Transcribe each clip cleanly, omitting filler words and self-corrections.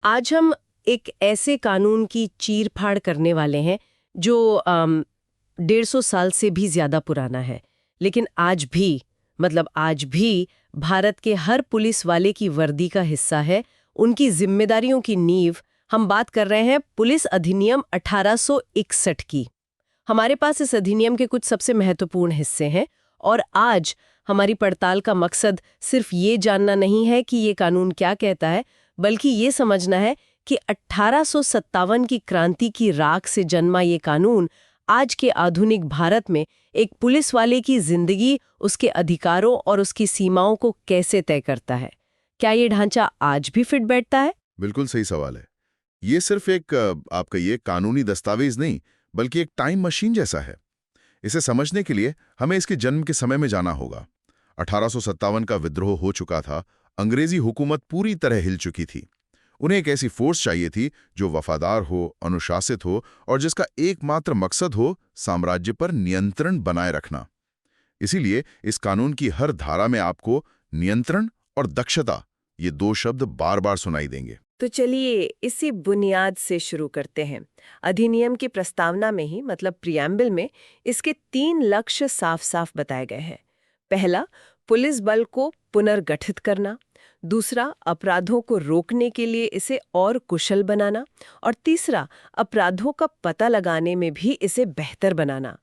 आज हम एक ऐसे कानून की चीर-फाड़ करने वाले हैं जो 150 साल से भी ज्यादा पुराना है। लेकिन आज भी भारत के हर पुलिस वाले की वर्दी का हिस्सा है, उनकी जिम्मेदारियों की नींव। हम बात कर रहे हैं पुलिस अधिनियम 1861 की। हमारे पास इस अधिनियम के कुछ सबसे महत्वपूर्ण हिस्से हैं और आज हमारी पड़ताल का मकसद सिर्फ ये जानना नहीं है कि ये कानून क्या कहता है, बल्कि ये समझना है कि 1857 की क्रांति की राख से जन्मा ये कानून आज के आधुनिक भारत में एक पुलिस वाले की जिंदगी, उसके अधिकारों और उसकी सीमाओं को कैसे तय करता है। क्या ये ढांचा आज भी फिट बैठता है? बिल्कुल सही सवाल है। ये सिर्फ एक आपका ये कानूनी दस्तावेज नहीं, बल्कि एक टाइम मशीन जैसा है। इसे समझने के लिए हमें इसके जन्म के समय में जाना होगा। 1857 का विद्रोह हो चुका था, अंग्रेजी हुकूमत पूरी तरह हिल चुकी थी। उन्हें एक ऐसी फोर्स चाहिए थी जो वफादार हो, अनुशासित हो और जिसका एकमात्र मकसद हो साम्राज्य पर नियंत्रण बनाए रखना। इसीलिए इस कानून की हर धारा में आपको नियंत्रण और दक्षता, ये दो शब्द बार बार सुनाई देंगे। तो चलिए इसी बुनियाद से शुरू करते हैं। अधिनियम की प्रस्तावना में ही मतलब प्रियम्बल में इसके 3 लक्ष्य साफ साफ बताए गए हैं। पहला, पुलिस बल को पुनर्गठित करना। दूसरा, अपराधों को रोकने के लिए इसे और कुशल बनाना। और तीसरा, अपराधों का पता लगाने में भी इसे बेहतर बनाना।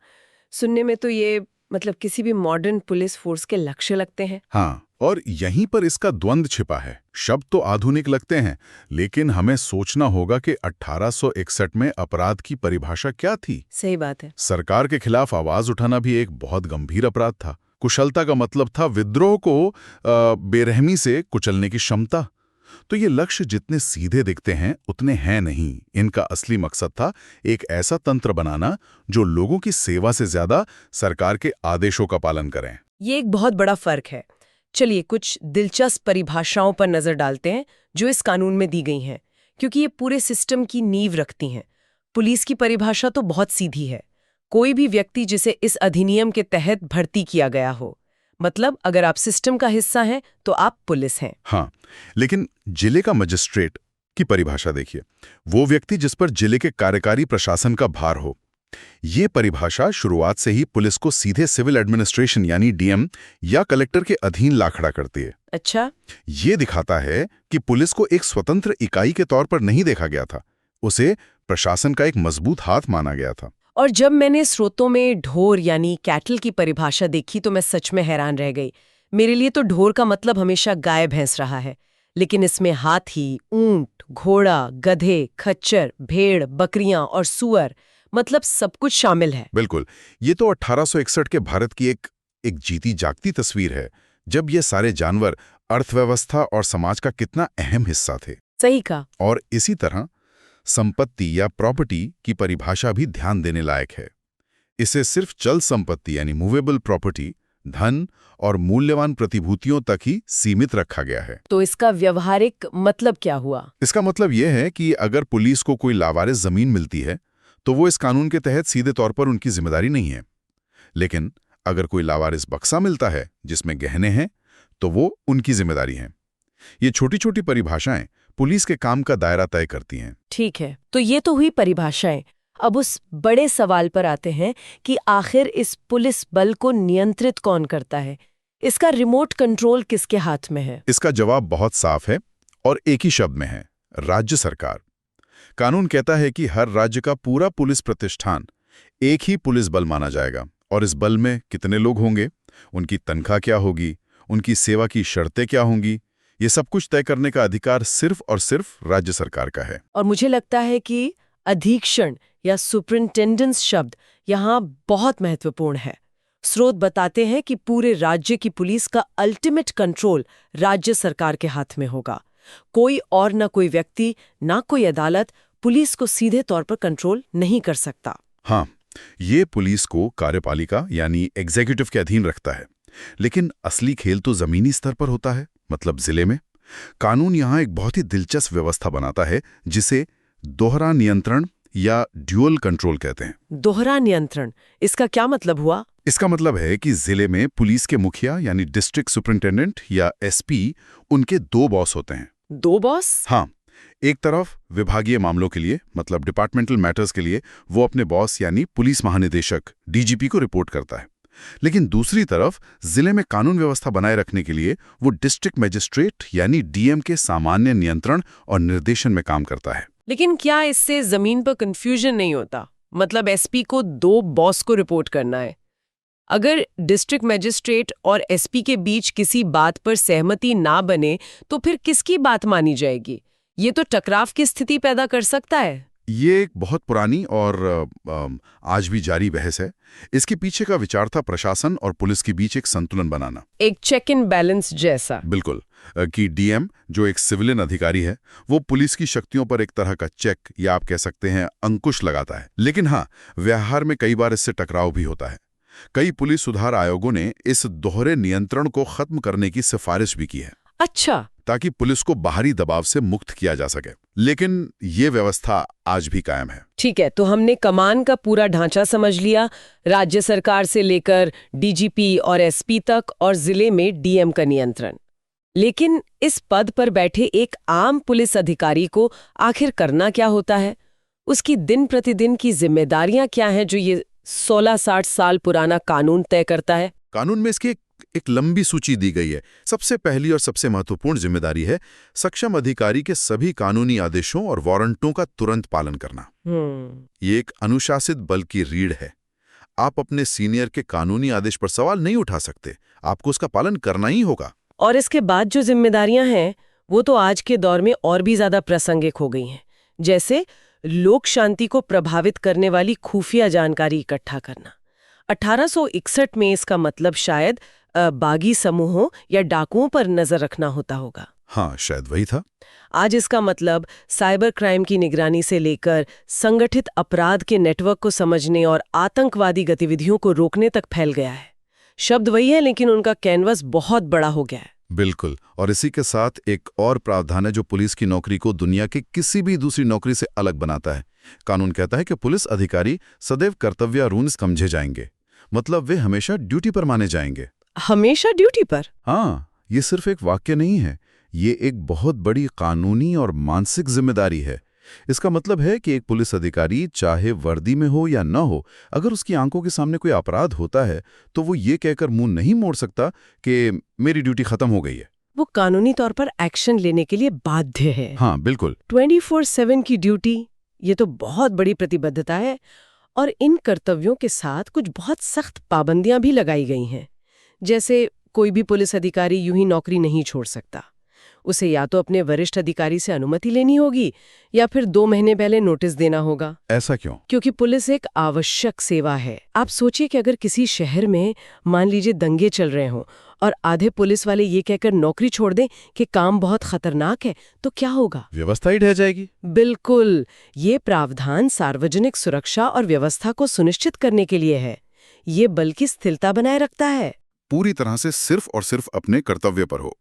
सुनने में तो ये मतलब किसी भी मॉडर्न पुलिस फोर्स के लक्ष्य लगते हैं। हाँ, और यहीं पर इसका द्वंद्व छिपा है। शब्द तो आधुनिक लगते हैं, लेकिन हमें सोचना होगा कि 1861 में अपराध की परिभाषा क्या थी। सही बात है। सरकार के खिलाफ आवाज उठाना भी एक बहुत गंभीर अपराध था। कुशलता का मतलब था विद्रोह को बेरहमी से कुचलने की क्षमता। तो ये लक्ष्य जितने सीधे दिखते हैं उतने हैं नहीं। इनका असली मकसद था एक ऐसा तंत्र बनाना जो लोगों की सेवा से ज्यादा सरकार के आदेशों का पालन करें। ये एक बहुत बड़ा फर्क है। चलिए कुछ दिलचस्प परिभाषाओं पर नजर डालते हैं जो इस कानून में दी गई हैं, क्योंकि ये पूरे सिस्टम की नींव रखती हैं। पुलिस की परिभाषा तो बहुत सीधी है। कोई भी व्यक्ति जिसे इस अधिनियम के तहत भर्ती किया गया हो, मतलब अगर आप सिस्टम का हिस्सा हैं तो आप पुलिस हैं। हाँ, लेकिन जिले का मजिस्ट्रेट की परिभाषा देखिए। वो व्यक्ति जिस पर जिले के कार्यकारी प्रशासन का भार हो। ये परिभाषा शुरुआत से ही पुलिस को सीधे सिविल एडमिनिस्ट्रेशन यानी डीएम या कलेक्टर के अधीन ला खड़ा करती है। अच्छा। ये दिखाता है कि पुलिस को एक स्वतंत्र इकाई के तौर पर नहीं देखा गया था, उसे प्रशासन का एक मजबूत हाथ माना गया था। और जब मैंने स्रोतों में ढोर यानी कैटल की परिभाषा देखी तो मैं सच में हैरान रह गई। मेरे लिए तो ढोर का मतलब हमेशा गाय भैंस रहा है, लेकिन इसमें हाथी, ऊंट, घोड़ा, गधे, खच्चर, भेड़, बकरियां और सुअर, मतलब सब कुछ शामिल है। बिल्कुल, ये तो 1861 के भारत की एक जीती जागती तस्वीर है, जब ये सारे जानवर अर्थव्यवस्था और समाज का कितना अहम हिस्सा थे। सही कहा। और इसी तरह संपत्ति या प्रॉपर्टी की परिभाषा भी ध्यान देने लायक है। इसे सिर्फ चल संपत्ति यानी मूवेबल प्रॉपर्टी, धन और मूल्यवान प्रतिभूतियों तक ही सीमित रखा गया है। तो इसका व्यवहारिक मतलब क्या हुआ? इसका मतलब यह है कि अगर पुलिस को कोई लावारिस जमीन मिलती है तो वो इस कानून के तहत सीधे तौर पर उनकी जिम्मेदारी नहीं है। लेकिन अगर कोई लावारिस बक्सा मिलता है जिसमें गहने हैं तो वो उनकी जिम्मेदारी है। ये छोटी छोटी परिभाषाएं पुलिस के काम का दायरा तय करती हैं। ठीक है, तो ये तो हुई परिभाषाएं। अब उस बड़े सवाल पर आते हैं कि आखिर इस पुलिस बल को नियंत्रित कौन करता है? इसका रिमोट कंट्रोल किसके हाथ में है? इसका जवाब बहुत साफ है और एक ही शब्द में है, राज्य सरकार। कानून कहता है कि हर राज्य का पूरा पुलिस प्रतिष्ठान एक ही पुलिस बल माना जाएगा और इस बल में कितने लोग होंगे, उनकी तनख्वाह क्या होगी, उनकी सेवा की शर्तें क्या होंगी, ये सब कुछ तय करने का अधिकार सिर्फ और सिर्फ राज्य सरकार का है। और मुझे लगता है कि अधीक्षण या सुपरिंटेंडेंस शब्द यहाँ बहुत महत्वपूर्ण है। स्रोत बताते हैं कि पूरे राज्य की पुलिस का अल्टीमेट कंट्रोल राज्य सरकार के हाथ में होगा। कोई और ना कोई व्यक्ति, ना कोई अदालत पुलिस को सीधे तौर पर कंट्रोल नहीं कर सकता। हाँ, ये पुलिस को कार्यपालिका यानी एग्जीक्यूटिव के अधीन रखता है। लेकिन असली खेल तो जमीनी स्तर पर होता है, मतलब जिले में। कानून यहाँ एक बहुत ही दिलचस्प व्यवस्था बनाता है जिसे दोहरा नियंत्रण या ड्यूअल कंट्रोल कहते हैं। दोहरा नियंत्रण, इसका क्या मतलब हुआ? इसका मतलब है कि जिले में पुलिस के मुखिया यानी डिस्ट्रिक्ट सुपरिंटेंडेंट या एसपी, उनके 2 बॉस होते हैं। 2 बॉस? हाँ, एक तरफ विभागीय मामलों के लिए, मतलब डिपार्टमेंटल मैटर्स के लिए, वो अपने बॉस यानी पुलिस महानिदेशक डीजीपी को रिपोर्ट करता है। लेकिन दूसरी तरफ जिले में कानून व्यवस्था बनाए रखने के लिए वो डिस्ट्रिक्ट मजिस्ट्रेट यानी डीएम के सामान्य नियंत्रण और निर्देशन में काम करता है। लेकिन क्या इससे जमीन पर कंफ्यूजन नहीं होता? मतलब एसपी को 2 बॉस को रिपोर्ट करना है। अगर डिस्ट्रिक्ट मजिस्ट्रेट और एसपी के बीच किसी बात पर सहमति ना बने तो फिर किसकी बात मानी जाएगी? ये तो टकराव की स्थिति पैदा कर सकता है। ये एक बहुत पुरानी और आज भी जारी बहस है। इसके पीछे का विचार था प्रशासन और पुलिस के बीच एक संतुलन बनाना, एक चेक एंड बैलेंस जैसा। बिल्कुल, कि डीएम जो एक सिविलियन अधिकारी है वो पुलिस की शक्तियों पर एक तरह का चेक या आप कह सकते हैं अंकुश लगाता है। लेकिन हाँ, व्यवहार में कई बार इससे टकराव भी होता है। कई पुलिस सुधार आयोगों ने इस दोहरे नियंत्रण को खत्म करने की सिफारिश भी की है। अच्छा, ताकि पुलिस को बाहरी दबाव से मुक्त किया जा सके। लेकिन ये व्यवस्था आज भी कायम है। ठीक है, तो हमने कमान का पूरा ढांचा समझ लिया, राज्य सरकार से लेकर डीजीपी और एसपी तक, और जिले में डीएम का नियंत्रण। लेकिन इस पद पर बैठे एक आम पुलिस अधिकारी को आखिर करना क्या होता है? उसकी दिन प्रतिदिन की जिम्मेदारियां क्या हैं जो ये 16-60 साल पुराना कानून तय करता है? कानून में इसकी एक लंबी सूची दी गई है। सबसे पहली और सबसे महत्वपूर्ण जिम्मेदारी है सक्षम अधिकारी के सभी कानूनी आदेशों और वारंटों का तुरंत पालन करना। ये एक अनुशासित बल की रीढ़ है। आप अपने सीनियर के कानूनी आदेश पर सवाल नहीं उठा सकते, आपको उसका पालन करना ही होगा। और इसके बाद जो जिम्मेदारियां हैं वो तो आज के दौर में और भी ज्यादा प्रासंगिक हो गई हैं, जैसे लोक शांति को प्रभावित करने वाली खुफिया जानकारी इकट्ठा करना। 1861 में इसका मतलब शायद बागी समूहों या डाकुओं पर नजर रखना होता होगा। हाँ, शायद वही था। आज इसका मतलब साइबर क्राइम की निगरानी से लेकर संगठित अपराध के नेटवर्क को समझने और आतंकवादी गतिविधियों को रोकने तक फैल गया है। शब्द वही है, लेकिन उनका कैनवस बहुत बड़ा हो गया है। बिल्कुल, और इसी के साथ एक और प्रावधान है जो पुलिस की नौकरी को दुनिया की किसी भी दूसरी नौकरी से अलग बनाता है। कानून कहता है कि पुलिस अधिकारी सदैव कर्तव्यारूढ़ समझे जाएंगे, मतलब वे हमेशा ड्यूटी पर माने जाएंगे। हमेशा ड्यूटी पर? हाँ, ये सिर्फ एक वाक्य नहीं है, ये एक बहुत बड़ी कानूनी और मानसिक जिम्मेदारी है। इसका मतलब है कि एक पुलिस अधिकारी चाहे वर्दी में हो या न हो, अगर उसकी आंखों के सामने कोई अपराध होता है तो वो ये कहकर मुंह नहीं मोड़ सकता कि मेरी ड्यूटी खत्म हो गई है। वो कानूनी तौर पर एक्शन लेने के लिए बाध्य है। हाँ, बिल्कुल। 24/7 की ड्यूटी, ये तो बहुत बड़ी प्रतिबद्धता है। और इन कर्तव्यों के साथ कुछ बहुत सख्त पाबंदियां भी लगाई गई हैं। जैसे कोई भी पुलिस अधिकारी यूं ही नौकरी नहीं छोड़ सकता। उसे या तो अपने वरिष्ठ अधिकारी से अनुमति लेनी होगी या फिर 2 महीने पहले नोटिस देना होगा। ऐसा क्यों? क्योंकि पुलिस एक आवश्यक सेवा है। आप सोचिए कि अगर किसी शहर में मान लीजिए दंगे चल रहे हों और आधे पुलिस वाले ये कहकर नौकरी छोड़ दें कि काम बहुत खतरनाक है, तो क्या होगा? व्यवस्था ही ढह जाएगी। बिल्कुल, ये प्रावधान सार्वजनिक सुरक्षा और व्यवस्था को सुनिश्चित करने के लिए है। ये बल की स्थिरता बनाए रखता है। पूरी तरह से सिर्फ और सिर्फ अपने कर्तव्य पर हो।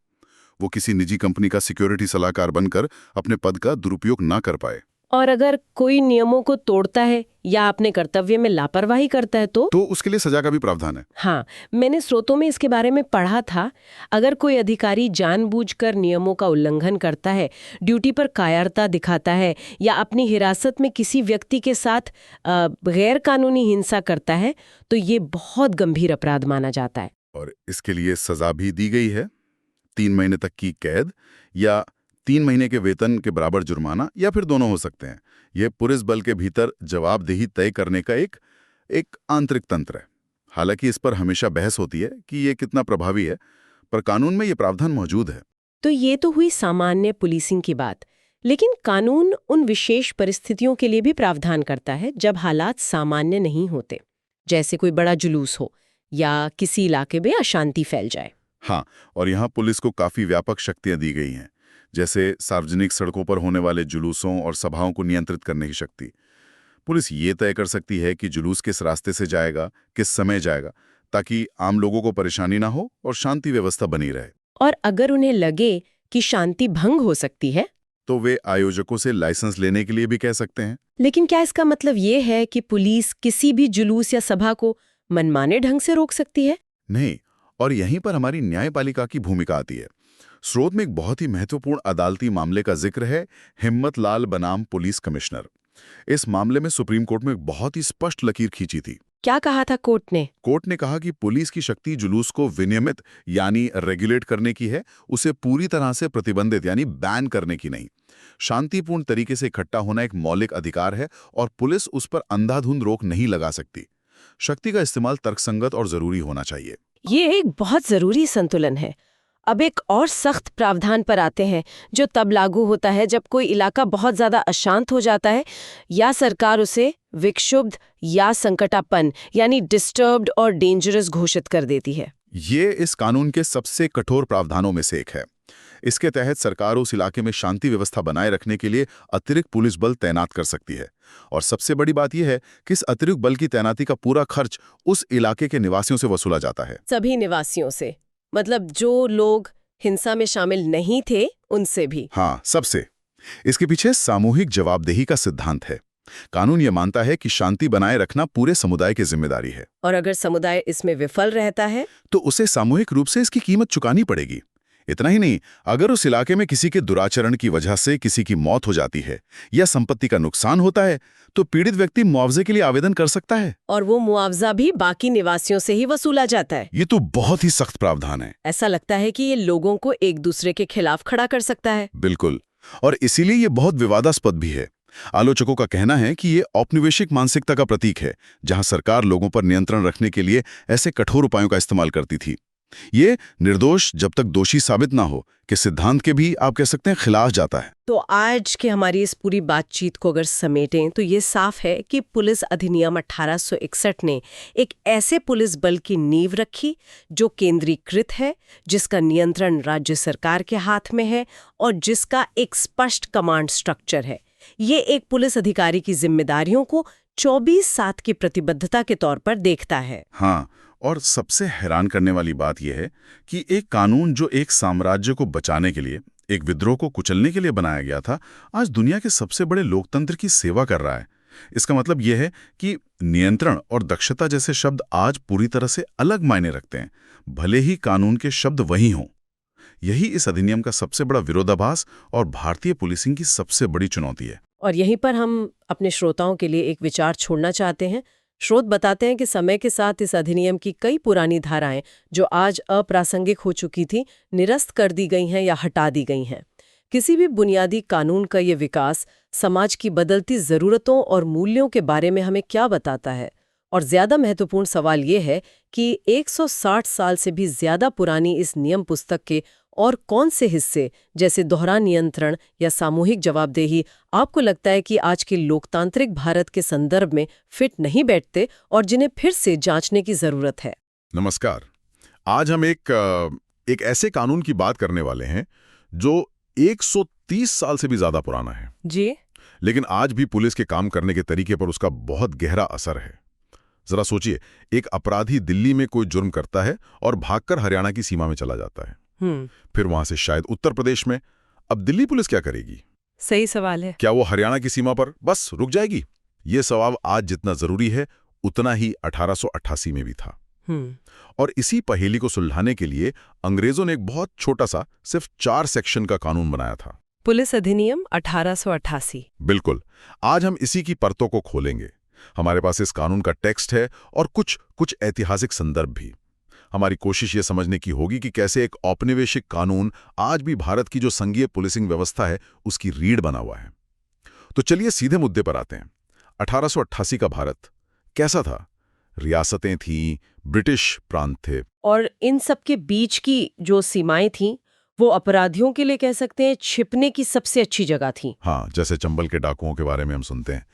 वो किसी निजी कंपनी का सिक्योरिटी सलाहकार बनकर अपने पद का दुरुपयोग ना कर पाए। और अगर कोई नियमों को तोड़ता है या अपने कर्तव्य में लापरवाही करता है तो उसके लिए सजा का भी प्रावधान है। हाँ, मैंने स्रोतों में इसके बारे में पढ़ा था। अगर कोई अधिकारी जानबूझकर नियमों का उल्लंघन करता है, ड्यूटी पर कायरता दिखाता है या अपनी हिरासत में किसी व्यक्ति के साथ गैर कानूनी हिंसा करता है, तो ये बहुत गंभीर अपराध माना जाता है। और इसके लिए सजा भी दी गई है, 3 महीने तक की कैद या 3 महीने के वेतन के बराबर जुर्माना, या फिर दोनों हो सकते हैं। यह पुलिस बल के भीतर जवाबदेही तय करने का एक आंतरिक तंत्र है। हालांकि इस पर हमेशा बहस होती है कि यह कितना प्रभावी है, पर कानून में यह प्रावधान मौजूद है। तो ये तो हुई सामान्य पुलिसिंग की बात, लेकिन कानून उन विशेष परिस्थितियों के लिए भी प्रावधान करता है जब हालात सामान्य नहीं होते, जैसे कोई बड़ा जुलूस हो या किसी इलाके में अशांति फैल जाए। हाँ, और यहाँ पुलिस को काफी व्यापक शक्तियां दी गई हैं, जैसे सार्वजनिक सड़कों पर होने वाले जुलूसों और सभाओं को नियंत्रित करने की शक्ति। पुलिस ये तय कर सकती है कि जुलूस किस रास्ते से जाएगा, किस समय जाएगा, ताकि आम लोगों को परेशानी ना हो और शांति व्यवस्था बनी रहे। और अगर उन्हें लगे कि शांति भंग हो सकती है तो वे आयोजकों से लाइसेंस लेने के लिए भी कह सकते हैं। लेकिन क्या इसका मतलब ये है कि पुलिस किसी भी जुलूस या सभा को मनमाने ढंग से रोक सकती है? नहीं, और यहीं पर हमारी न्यायपालिका की भूमिका आती है। स्रोत में एक बहुत ही महत्वपूर्ण अदालती मामले का जिक्र है, हिम्मत लाल बनाम पुलिस कमिश्नर। इस मामले में सुप्रीम कोर्ट में एक बहुत ही स्पष्ट लकीर खींची थी। क्या कहा था कोर्ट ने? कोर्ट ने कहा कि पुलिस की शक्ति जुलूस को विनियमित यानी रेगुलेट करने की है, उसे पूरी तरह से प्रतिबंधित यानी बैन करने की नहीं। शांतिपूर्ण तरीके से इकट्ठा होना एक मौलिक अधिकार है और पुलिस उस पर अंधाधुंध रोक नहीं लगा सकती। शक्ति का इस्तेमाल तर्कसंगत और जरूरी होना चाहिए। ये एक बहुत जरूरी संतुलन है। अब एक और सख्त प्रावधान पर आते हैं जो तब लागू होता है जब कोई इलाका बहुत ज्यादा अशांत हो जाता है या सरकार उसे विक्षुब्ध या संकटापन्न यानी डिस्टर्ब्ड और डेंजरस घोषित कर देती है। ये इस कानून के सबसे कठोर प्रावधानों में से एक है। इसके तहत सरकार उस इलाके में शांति व्यवस्था बनाए रखने के लिए अतिरिक्त पुलिस बल तैनात कर सकती है। और सबसे बड़ी बात यह है कि इस अतिरिक्त बल की तैनाती का पूरा खर्च उस इलाके के निवासियों से वसूला जाता है। सभी निवासियों से, मतलब जो लोग हिंसा में शामिल नहीं थे उनसे भी? हाँ, सबसे। इसके पीछे सामूहिक जवाबदेही का सिद्धांत है। कानून ये मानता है कि शांति बनाए रखना पूरे समुदाय की जिम्मेदारी है। और अगर समुदाय इसमें विफल रहता है तो उसे सामूहिक रूप से इसकी कीमत चुकानी पड़ेगी। इतना ही नहीं, अगर उस इलाके में किसी के दुराचरण की वजह से किसी की मौत हो जाती है या संपत्ति का नुकसान होता है तो पीड़ित व्यक्ति मुआवजे के लिए आवेदन कर सकता है। और वो मुआवजा भी बाकी निवासियों से ही वसूला जाता है। ये तो बहुत ही सख्त प्रावधान है। ऐसा लगता है कि ये लोगों को एक दूसरे के खिलाफ खड़ा कर सकता है। बिल्कुल, और इसीलिए ये बहुत विवादास्पद भी है। आलोचकों का कहना है कि ये औपनिवेशिक मानसिकता का प्रतीक है, जहां सरकार लोगों पर नियंत्रण रखने के लिए ऐसे कठोर उपायों का इस्तेमाल करती थी। ये निर्दोष जब तक दोषी साबित ना हो के सिद्धांत के भी आप कह सकते हैं खिलाफ जाता है। तो आज के हमारी इस पूरी बातचीत को अगर समेटें तो ये साफ है कि पुलिस अधिनियम 1861 ने एक ऐसे पुलिस बल की नींव रखी जो केंद्रीकृत है, जिसका नियंत्रण राज्य सरकार के हाथ में है और जिसका एक स्पष्ट कमांड स्ट्रक्चर है। ये एक पुलिस अधिकारी की जिम्मेदारियों को 24/7 की प्रतिबद्धता के तौर पर देखता है। हाँ, और सबसे हैरान करने वाली बात यह है कि एक कानून जो एक साम्राज्य को बचाने के लिए, एक विद्रोह को कुचलने के लिए बनाया गया था, आज दुनिया के सबसे बड़े लोकतंत्र की सेवा कर रहा है। इसका मतलब यह है कि नियंत्रण और दक्षता जैसे शब्द आज पूरी तरह से अलग मायने रखते हैं, भले ही कानून के शब्द वही हों। यही इस अधिनियम का सबसे बड़ा विरोधाभास और भारतीय पुलिसिंग की सबसे बड़ी चुनौती है। और यहीं पर हम अपने श्रोताओं के लिए एक विचार छोड़ना चाहते हैं। स्रोत बताते हैं कि समय के साथ इस अधिनियम की कई पुरानी धाराएं जो आज अप्रासंगिक हो चुकी थी, निरस्त कर दी गई हैं या हटा दी गई हैं। किसी भी बुनियादी कानून का ये विकास समाज की बदलती ज़रूरतों और मूल्यों के बारे में हमें क्या बताता है? और ज़्यादा महत्वपूर्ण सवाल ये है कि 160 साल से भी ज़्यादा पुरानी इस नियम पुस्तक के और कौन से हिस्से जैसे दोहरा नियंत्रण या सामूहिक जवाबदेही आपको लगता है कि आज के लोकतांत्रिक भारत के संदर्भ में फिट नहीं बैठते और जिन्हें फिर से जांचने की जरूरत है? नमस्कार। आज हम एक ऐसे कानून की बात करने वाले हैं जो 130 साल से भी ज्यादा पुराना है जी, लेकिन आज भी पुलिस के काम करने के तरीके पर उसका बहुत गहरा असर है। जरा सोचिए, एक अपराधी दिल्ली में कोई जुर्म करता है और भागकर हरियाणा की सीमा में चला जाता है, फिर वहां से शायद उत्तर प्रदेश में। अब दिल्ली पुलिस क्या करेगी? सही सवाल है। क्या वो हरियाणा की सीमा पर बस रुक जाएगी? ये सवाल आज जितना जरूरी है उतना ही 1888 में भी था। और इसी पहेली को सुलझाने के लिए अंग्रेजों ने एक बहुत छोटा सा, सिर्फ 4 सेक्शन का कानून बनाया था, पुलिस अधिनियम 1888। बिल्कुल। आज हम इसी की परतों को खोलेंगे। हमारे पास इस कानून का टेक्स्ट है और कुछ ऐतिहासिक संदर्भ भी। हमारी कोशिश ये समझने की होगी कि कैसे एक औपनिवेशिक कानून आज भी भारत की जो संघीय पुलिसिंग व्यवस्था है उसकी रीढ़ बना हुआ है। तो चलिए सीधे मुद्दे पर आते हैं। 1888 का भारत कैसा था? रियासतें थीं, ब्रिटिश प्रांत थे, और इन सब के बीच की जो सीमाएं थीं वो अपराधियों के लिए कह सकते हैं छिपने की सबसे अच्छी जगह थी। हाँ, जैसे चंबल के डाकुओं के बारे में हम सुनते हैं,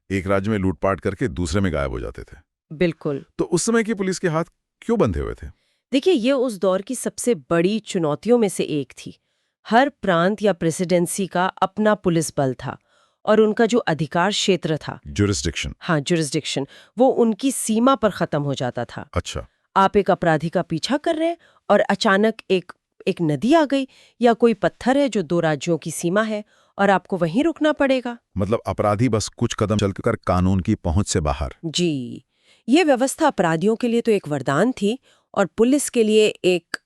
एक राज्य में लूटपाट करके दूसरे में गायब हो जाते थे। बिल्कुल। तो उस समय की पुलिस के हाथ क्यों बंधे हुए थे? देखिए, ये उस दौर की सबसे बड़ी चुनौतियों में से एक थी। हर प्रांत या प्रेसिडेंसी का अपना पुलिस बल था और उनका जो अधिकार क्षेत्र था, जुरिस्डिक्शन, हाँ जुरिस्डिक्शन, वो उनकी सीमा पर खत्म हो जाता था। अच्छा, आप एक अपराधी का पीछा कर रहे हैं और अचानक एक नदी आ गई या कोई पत्थर है जो 2 राज्यों की सीमा है और आपको वहीं रुकना पड़ेगा। मतलब अपराधी बस कुछ कदम चलकर कानून की पहुंच से बाहर। जी, ये व्यवस्था अपराधियों के लिए तो एक वरदान थी और पुलिस के लिए एक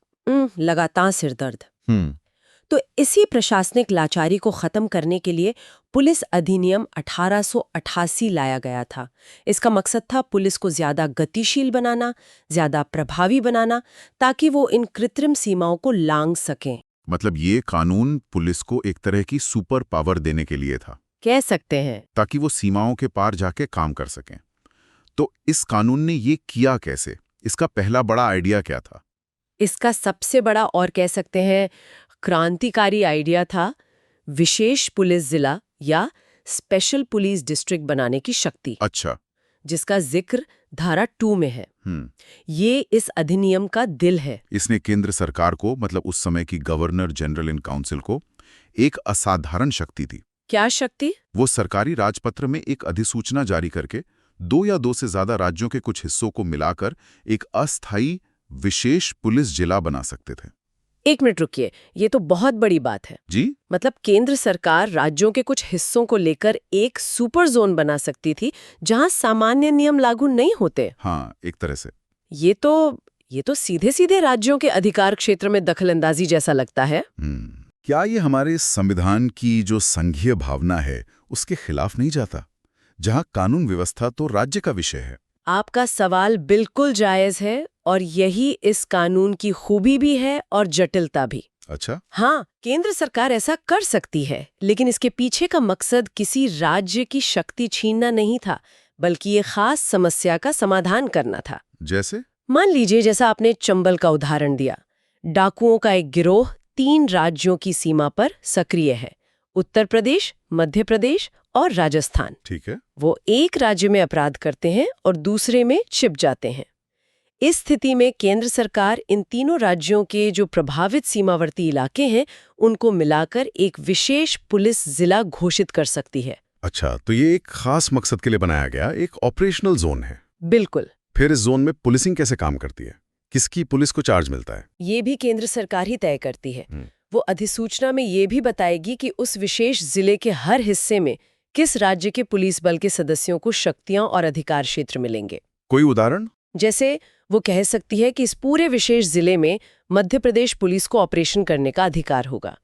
लगातार सिरदर्द। तो इसी प्रशासनिक लाचारी को खत्म करने के लिए पुलिस अधिनियम 1888 लाया गया था। इसका मकसद था पुलिस को ज्यादा गतिशील बनाना, ज्यादा प्रभावी बनाना, ताकि वो इन कृत्रिम सीमाओं को लांघ सकें। मतलब ये कानून पुलिस को एक तरह की सुपर पावर देने के लिए था, कह सकते हैं। ताकि वो सीमाओं के पार जाके काम कर सकें। तो इस कानून ने ये किया कैसे? इसका पहला बड़ा आइडिया क्या था? इसका सबसे बड़ा और कह सकते हैं क्रांतिकारी आइडिया था विशेष पुलिस जिला या स्पेशल पुलिस डिस्ट्रिक्ट बनाने की शक्ति। अच्छा। जिसका जिक्र धारा 2 में है। ये इस अधिनियम का दिल है। इसने केंद्र सरकार को, मतलब उस समय की गवर्नर जनरल इन काउंसिल को, एक असाधारण शक्ति दी। क्या शक्ति? वो सरकारी राजपत्र में एक अधिसूचना जारी करके 2 या 2 से ज्यादा राज्यों के कुछ हिस्सों को मिलाकर एक अस्थायी विशेष पुलिस जिला बना सकते थे। 1 मिनट रुकिए, ये तो बहुत बड़ी बात है जी। मतलब केंद्र सरकार राज्यों के कुछ हिस्सों को लेकर एक सुपर जोन बना सकती थी जहां सामान्य नियम लागू नहीं होते। हाँ, एक तरह से। ये तो सीधे सीधे राज्यों के अधिकार क्षेत्र में दखलंदाजी जैसा लगता है। क्या ये हमारे संविधान की जो संघीय भावना है उसके खिलाफ नहीं जाता, जहां कानून व्यवस्था तो राज्य का विषय है? आपका सवाल बिल्कुल जायज है और यही इस कानून की खूबी भी है और जटिलता भी। अच्छा। हाँ, केंद्र सरकार ऐसा कर सकती है, लेकिन इसके पीछे का मकसद किसी राज्य की शक्ति छीनना नहीं था, बल्कि ये खास समस्या का समाधान करना था। जैसे? मान लीजिए, जैसा आपने चंबल का उदाहरण दिया, डाकुओं का एक गिरोह 3 राज्यों की सीमा पर सक्रिय है, उत्तर प्रदेश, मध्य प्रदेश और राजस्थान। ठीक है। वो एक राज्य में अपराध करते हैं और दूसरे में छिप जाते हैं। इस स्थिति में केंद्र सरकार इन तीनों राज्यों के जो प्रभावित सीमावर्ती इलाके हैं उनको मिलाकर एक विशेष पुलिस जिला घोषित कर सकती है। अच्छा, तो ये एक खास मकसद के लिए बनाया गया एक ऑपरेशनल जोन है। बिल्कुल। फिर इस जोन में पुलिसिंग कैसे काम करती है? किसकी पुलिस को चार्ज मिलता है? ये भी केंद्र सरकार ही तय करती है। वो अधिसूचना में ये भी बताएगी कि उस विशेष जिले के हर हिस्से में किस राज्य के पुलिस बल के सदस्यों को शक्तियां और अधिकार क्षेत्र मिलेंगे। कोई उदाहरण? जैसे वो कह सकती है कि इस पूरे विशेष जिले में मध्य प्रदेश पुलिस को ऑपरेशन करने का अधिकार होगा।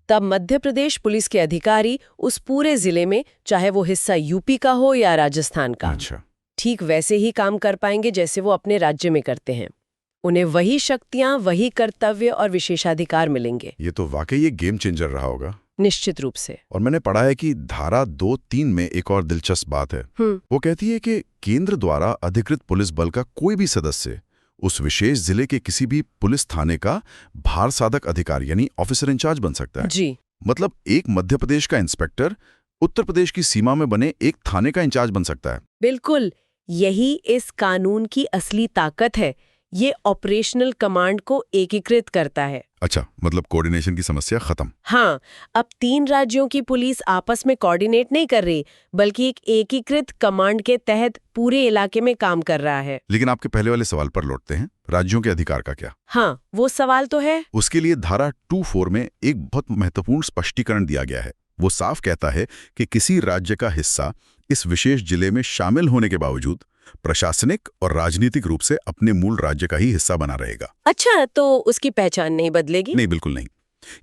तब मध्य प्रदेश पुलिस के अधिकारी उस पूरे जिले में, चाहे वो हिस्सा यूपी का हो या राजस्थान का, अच्छा, ठीक वैसे ही काम कर पाएंगे जैसे वो अपने राज्य में करते हैं। उन्हें वही शक्तियां, वही कर्तव्य और विशेषाधिकार मिलेंगे। ये तो वाकई एक गेम चेंजर रहा होगा। निश्चित रूप से। और मैंने पढ़ा है कि धारा 2-3 में एक और दिलचस्प बात है। वो कहती है कि केंद्र द्वारा अधिकृत पुलिस बल का कोई भी सदस्य उस विशेष जिले के किसी भी पुलिस थाने का भार साधक अधिकारी यानी ऑफिसर इंचार्ज बन सकता है। जी। मतलब एक मध्य प्रदेश का इंस्पेक्टर उत्तर प्रदेश की सीमा में बने एक थाने का इंचार्ज बन सकता है। बिल्कुल, यही इस कानून की असली ताकत है। ये ऑपरेशनल कमांड को एकीकृत करता है। अच्छा, मतलब कोऑर्डिनेशन की समस्या खत्म। हाँ, अब 3 राज्यों की पुलिस आपस में कोऑर्डिनेट नहीं कर रही, बल्कि एक एकीकृत कमांड के तहत पूरे इलाके में काम कर रहा है। लेकिन आपके पहले वाले सवाल पर लौटते हैं, राज्यों के अधिकार का क्या? हाँ, वो सवाल तो है। उसके लिए धारा 2(4) में एक बहुत महत्वपूर्ण स्पष्टीकरण दिया गया है। वो साफ कहता है कि किसी राज्य का हिस्सा इस विशेष जिले में शामिल होने के बावजूद प्रशासनिक और राजनीतिक रूप से अपने मूल राज्य का ही हिस्सा बना रहेगा। अच्छा, तो उसकी पहचान नहीं बदलेगी? नहीं, बिल्कुल नहीं।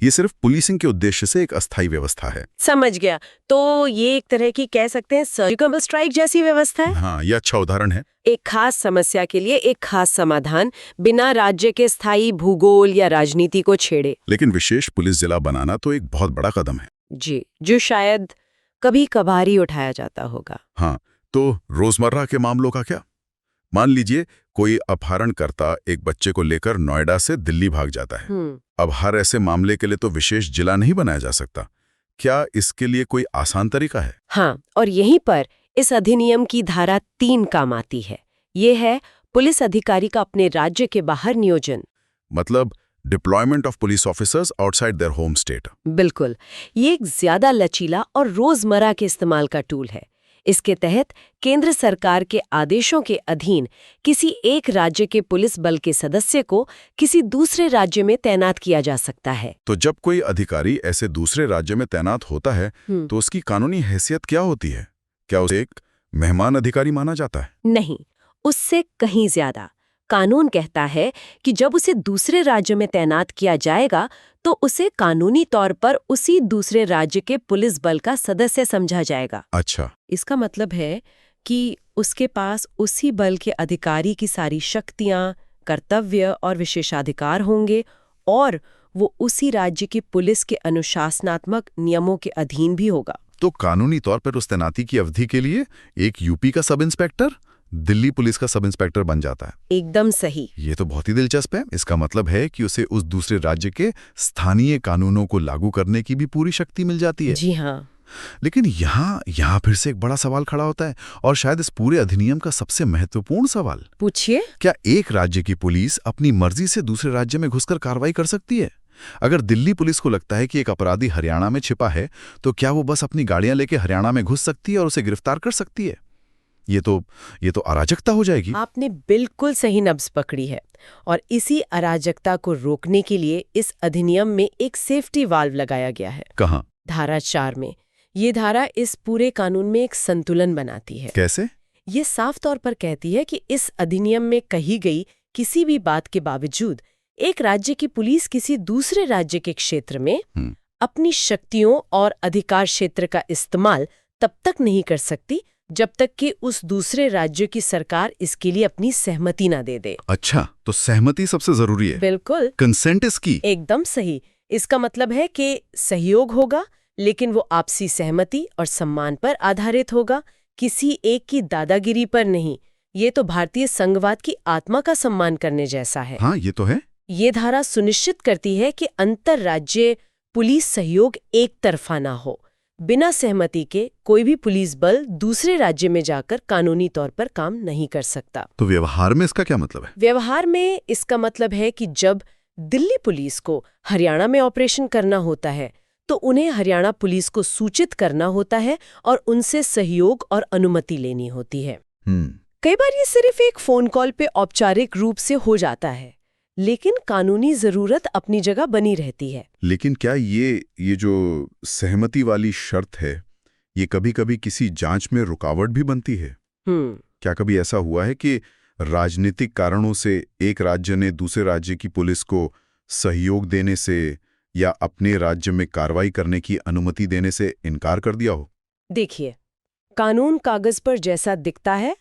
ये सिर्फ पुलिसिंग के उद्देश्य से एक अस्थायी व्यवस्था है। समझ गया। तो ये एक तरह की कह सकते हैं सर्जिकल स्ट्राइक जैसी व्यवस्था है। हाँ, ये अच्छा उदाहरण है। एक खास समस्या के लिए एक खास समाधान, बिना राज्य के स्थायी भूगोल या राजनीति को छेड़े। लेकिन विशेष पुलिस जिला बनाना तो एक बहुत बड़ा कदम है। जी, जो शायद कभी कभार ही उठाया जाता होगा। हाँ, तो रोजमर्रा के मामलों का क्या? मान लीजिए कोई अपहरणकर्ता एक बच्चे को लेकर नोएडा से दिल्ली भाग जाता है। अब हर ऐसे मामले के लिए तो विशेष जिला नहीं बनाया जा सकता। क्या इसके लिए कोई आसान तरीका है? हाँ, और यहीं पर इस अधिनियम की धारा 3 काम आती है। ये है पुलिस अधिकारी का अपने राज्य के बाहर नियोजन। मतलब deployment of police officers outside their home state. बिल्कुल, ये एक ज्यादा लचीला और रोजमर्रा के इस्तेमाल का टूल है। इसके तहत केंद्र सरकार के आदेशों के अधीन किसी एक राज्य के पुलिस बल के सदस्य को किसी दूसरे राज्य में तैनात किया जा सकता है। तो जब कोई अधिकारी ऐसे दूसरे राज्य में तैनात होता है तो उसकी कानूनी हैसियत क्या होती है? क्या उसे एक मेहमान अधिकारी माना जाता है? नहीं, उससे कहीं ज्यादा। कानून कहता है कि जब उसे दूसरे राज्य में तैनात किया जाएगा तो उसे कानूनी तौर पर उसी दूसरे राज्य के पुलिस बल का सदस्य समझा जाएगा। अच्छा। इसका मतलब है कि उसके पास उसी बल के अधिकारी की सारी शक्तियां, कर्तव्य और विशेषाधिकार होंगे और वो उसी राज्य की पुलिस के अनुशासनात्मक नियमों के अधीन भी होगा। तो कानूनी तौर पर उस तैनाती की अवधि के लिए एक यूपी का सब इंस्पेक्टर दिल्ली पुलिस का सब इंस्पेक्टर बन जाता है। एकदम सही। ये तो बहुत ही दिलचस्प है। इसका मतलब है कि उसे उस दूसरे राज्य के स्थानीय कानूनों को लागू करने की भी पूरी शक्ति मिल जाती है। जी हाँ। लेकिन यहाँ फिर से एक बड़ा सवाल खड़ा होता है, और शायद इस पूरे अधिनियम का सबसे महत्वपूर्ण सवाल। पूछिए। क्या एक राज्य की पुलिस अपनी मर्जी से दूसरे राज्य में घुसकर कार्रवाई कर सकती है? अगर दिल्ली पुलिस को लगता है कि एक अपराधी हरियाणा में छिपा है, तो क्या वो बस अपनी गाड़ियां लेके हरियाणा में घुस सकती है और उसे गिरफ्तार कर सकती है? ये तो अराजकता हो जाएगी। आपने बिल्कुल सही नब्ज पकड़ी है। और इसी अराजकता को रोकने के लिए इस अधिनियम में एक सेफ्टी वाल्व लगाया गया है। कहाँ? धारा 4 में। ये धारा इस पूरे कानून में एक संतुलन बनाती है। कैसे? ये साफ तौर पर कहती है कि इस अधिनियम में कही गई किसी भी बात के बावजूद एक राज्य की पुलिस किसी दूसरे राज्य के क्षेत्र में अपनी शक्तियों और अधिकार क्षेत्र का इस्तेमाल तब तक नहीं कर सकती जब तक कि उस दूसरे राज्य की सरकार इसके लिए अपनी सहमति ना दे दे। अच्छा, तो सहमति सबसे जरूरी है। बिल्कुल। कंसेंट इज की। एकदम सही। इसका मतलब है कि सहयोग होगा, लेकिन वो आपसी सहमति और सम्मान पर आधारित होगा, किसी एक की दादागिरी पर नहीं। ये तो भारतीय संघवाद की आत्मा का सम्मान करने जैसा है। हाँ, ये तो है। ये धारा सुनिश्चित करती है कि अंतर्राज्यीय पुलिस सहयोग एक तरफा ना हो। बिना सहमति के कोई भी पुलिस बल दूसरे राज्य में जाकर कानूनी तौर पर काम नहीं कर सकता। तो व्यवहार में इसका क्या मतलब है? व्यवहार में इसका मतलब है कि जब दिल्ली पुलिस को हरियाणा में ऑपरेशन करना होता है, तो उन्हें हरियाणा पुलिस को सूचित करना होता है और उनसे सहयोग और अनुमति लेनी होती है। कई बार ये सिर्फ एक फोन कॉल पे औपचारिक रूप से हो जाता है, लेकिन कानूनी जरूरत अपनी जगह बनी रहती है। लेकिन क्या ये जो सहमति वाली शर्त है, ये कभी-कभी किसी जांच में रुकावट भी बनती है? क्या कभी ऐसा हुआ है कि राजनीतिक कारणों से एक राज्य ने दूसरे राज्य की पुलिस को सहयोग देने से या अपने राज्य में कार्रवाई करने की अनुमति देने से इनकार कर दिया हो? देखिए, कानून कागज पर जैसा दिखता है,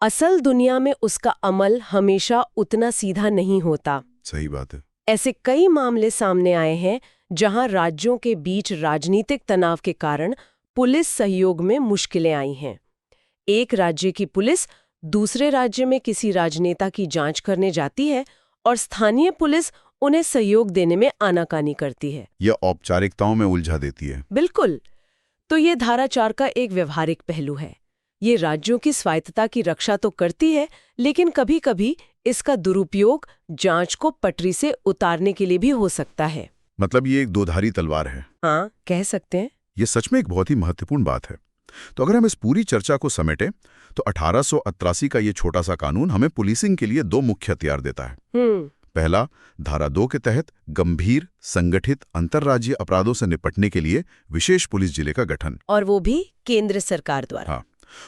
असल दुनिया में उसका अमल हमेशा उतना सीधा नहीं होता। सही बात है। ऐसे कई मामले सामने आए हैं जहां राज्यों के बीच राजनीतिक तनाव के कारण पुलिस सहयोग में मुश्किलें आई हैं। एक राज्य की पुलिस दूसरे राज्य में किसी राजनेता की जांच करने जाती है और स्थानीय पुलिस उन्हें सहयोग देने में आनाकानी करती है या औपचारिकताओं में उलझा देती है। बिल्कुल। तो ये धारा 4 का एक व्यवहारिक पहलू है। ये राज्यों की स्वायत्तता की रक्षा तो करती है, लेकिन कभी-कभी इसका दुरुपयोग जांच को पटरी से उतारने के लिए भी हो सकता है। मतलब ये एक दोधारी तलवार है। हाँ, कह सकते हैं। ये सच में एक बहुत ही महत्वपूर्ण बात है। तो अगर हम इस पूरी चर्चा को समेटें, तो 1888 का ये छोटा सा कानून हमें पुलिसिंग के लिए 2 मुख्य हथियार देता है। पहला, धारा 2 के तहत गंभीर संगठित अंतर्राज्यीय अपराधों से निपटने के लिए विशेष पुलिस जिले का गठन, और वो भी केंद्र सरकार द्वारा। हाँ।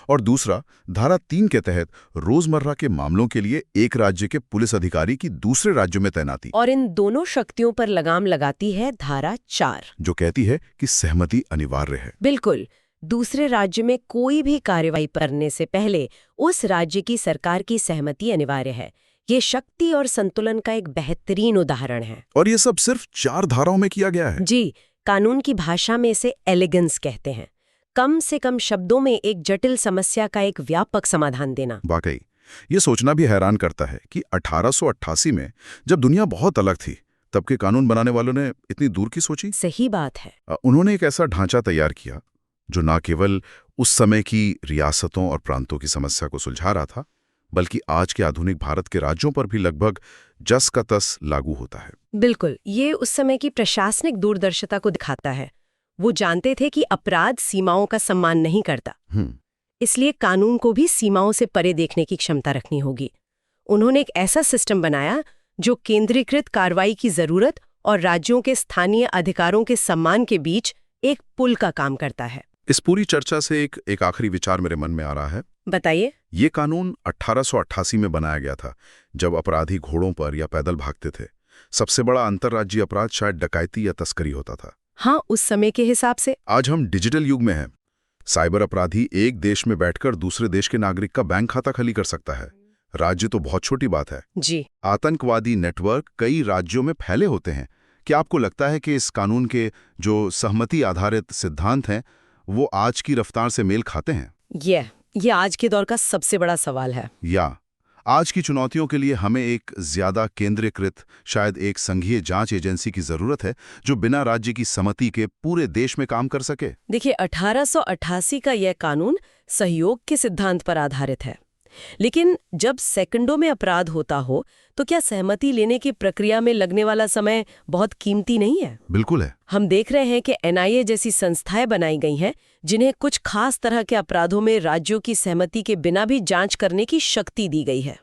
और दूसरा, धारा 3 के तहत रोजमर्रा के मामलों के लिए एक राज्य के पुलिस अधिकारी की दूसरे राज्यों में तैनाती। और इन दोनों शक्तियों पर लगाम लगाती है धारा 4, जो कहती है कि सहमति अनिवार्य है। बिल्कुल। दूसरे राज्य में कोई भी कार्रवाई करने से पहले उस राज्य की सरकार की सहमति अनिवार्य है। ये शक्ति और संतुलन का एक बेहतरीन उदाहरण है। और ये सब सिर्फ 4 धाराओं में किया गया है। जी, कानून की भाषा में इसे एलिगेंस कहते हैं। कम से कम शब्दों में एक जटिल समस्या का एक व्यापक समाधान देना। वाकई, ये सोचना भी हैरान करता है कि 1888 में जब दुनिया बहुत अलग थी, तब के कानून बनाने वालों ने इतनी दूर की सोची। सही बात है। उन्होंने एक ऐसा ढांचा तैयार किया जो न केवल उस समय की रियासतों और प्रांतों की समस्या को सुलझा रहा था, बल्कि आज के आधुनिक भारत के राज्यों पर भी लगभग जस का तस लागू होता है। बिल्कुल, ये उस समय की प्रशासनिक दूरदर्शिता को दिखाता है। वो जानते थे कि अपराध सीमाओं का सम्मान नहीं करता, इसलिए कानून को भी सीमाओं से परे देखने की क्षमता रखनी होगी। उन्होंने एक ऐसा सिस्टम बनाया जो केंद्रीकृत कार्रवाई की जरूरत और राज्यों के स्थानीय अधिकारों के सम्मान के बीच एक पुल का काम करता है। इस पूरी चर्चा से एक आखिरी विचार मेरे मन में आ रहा है। बताइए। ये कानून 1888 में बनाया गया था, जब अपराधी घोड़ों पर या पैदल भागते थे। सबसे बड़ा अंतर्राज्यीय अपराध शायद डकैती या तस्करी होता था। हाँ, उस समय के हिसाब से। आज हम डिजिटल युग में हैं। साइबर अपराधी एक देश में बैठकर दूसरे देश के नागरिक का बैंक खाता खाली कर सकता है। राज्य तो बहुत छोटी बात है। जी। आतंकवादी नेटवर्क कई राज्यों में फैले होते हैं। क्या आपको लगता है कि इस कानून के जो सहमति आधारित सिद्धांत हैं, वो आज की रफ्तार से मेल खाते हैं? ये आज के दौर का सबसे बड़ा सवाल है। या आज की चुनौतियों के लिए हमें एक ज्यादा केंद्रीकृत, शायद एक संघीय जांच एजेंसी की जरूरत है, जो बिना राज्य की सहमति के पूरे देश में काम कर सके? देखिए, 1888 का यह कानून सहयोग के सिद्धांत पर आधारित है। लेकिन जब सेकंडों में अपराध होता हो, तो क्या सहमति लेने की प्रक्रिया में लगने वाला समय बहुत कीमती नहीं है? बिल्कुल है। हम देख रहे हैं कि एनआईए जैसी संस्थाएं बनाई गई हैं, जिन्हें कुछ खास तरह के अपराधों में राज्यों की सहमति के बिना भी जांच करने की शक्ति दी गई है।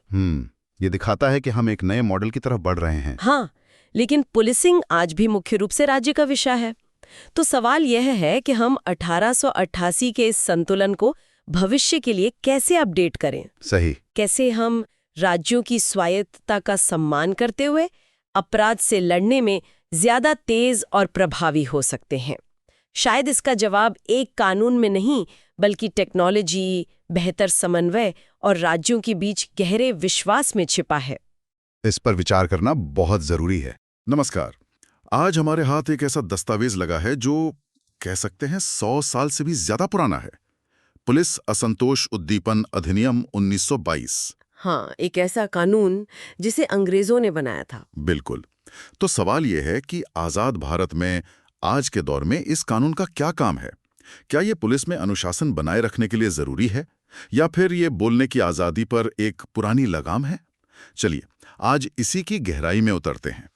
ये दिखाता है कि हम एक नए मॉडल की तरफ बढ़ रहे हैं। हाँ, लेकिन पुलिसिंग आज भी मुख्य रूप से राज्य का विषय है। तो सवाल यह है कि हम 1888 के इस संतुलन को भविष्य के लिए कैसे अपडेट करें? सही। कैसे हम राज्यों की स्वायत्तता का सम्मान करते हुए अपराध से लड़ने में ज्यादा तेज और प्रभावी हो सकते हैं? शायद इसका जवाब एक कानून में नहीं, बल्कि टेक्नोलॉजी, बेहतर समन्वय और राज्यों के बीच गहरे विश्वास में छिपा है। इस पर विचार करना बहुत जरूरी है। नमस्कार। आज हमारे हाथ एक ऐसा दस्तावेज लगा है जो कह सकते हैं 100 साल से भी ज्यादा पुराना है। पुलिस असंतोष उद्दीपन अधिनियम 1922। हाँ, एक ऐसा कानून जिसे अंग्रेजों ने बनाया था। बिल्कुल। तो सवाल यह है कि आजाद भारत में आज के दौर में इस कानून का क्या काम है? क्या ये पुलिस में अनुशासन बनाए रखने के लिए जरूरी है, या फिर ये बोलने की आजादी पर एक पुरानी लगाम है? चलिए आज इसी की गहराई में उतरते हैं।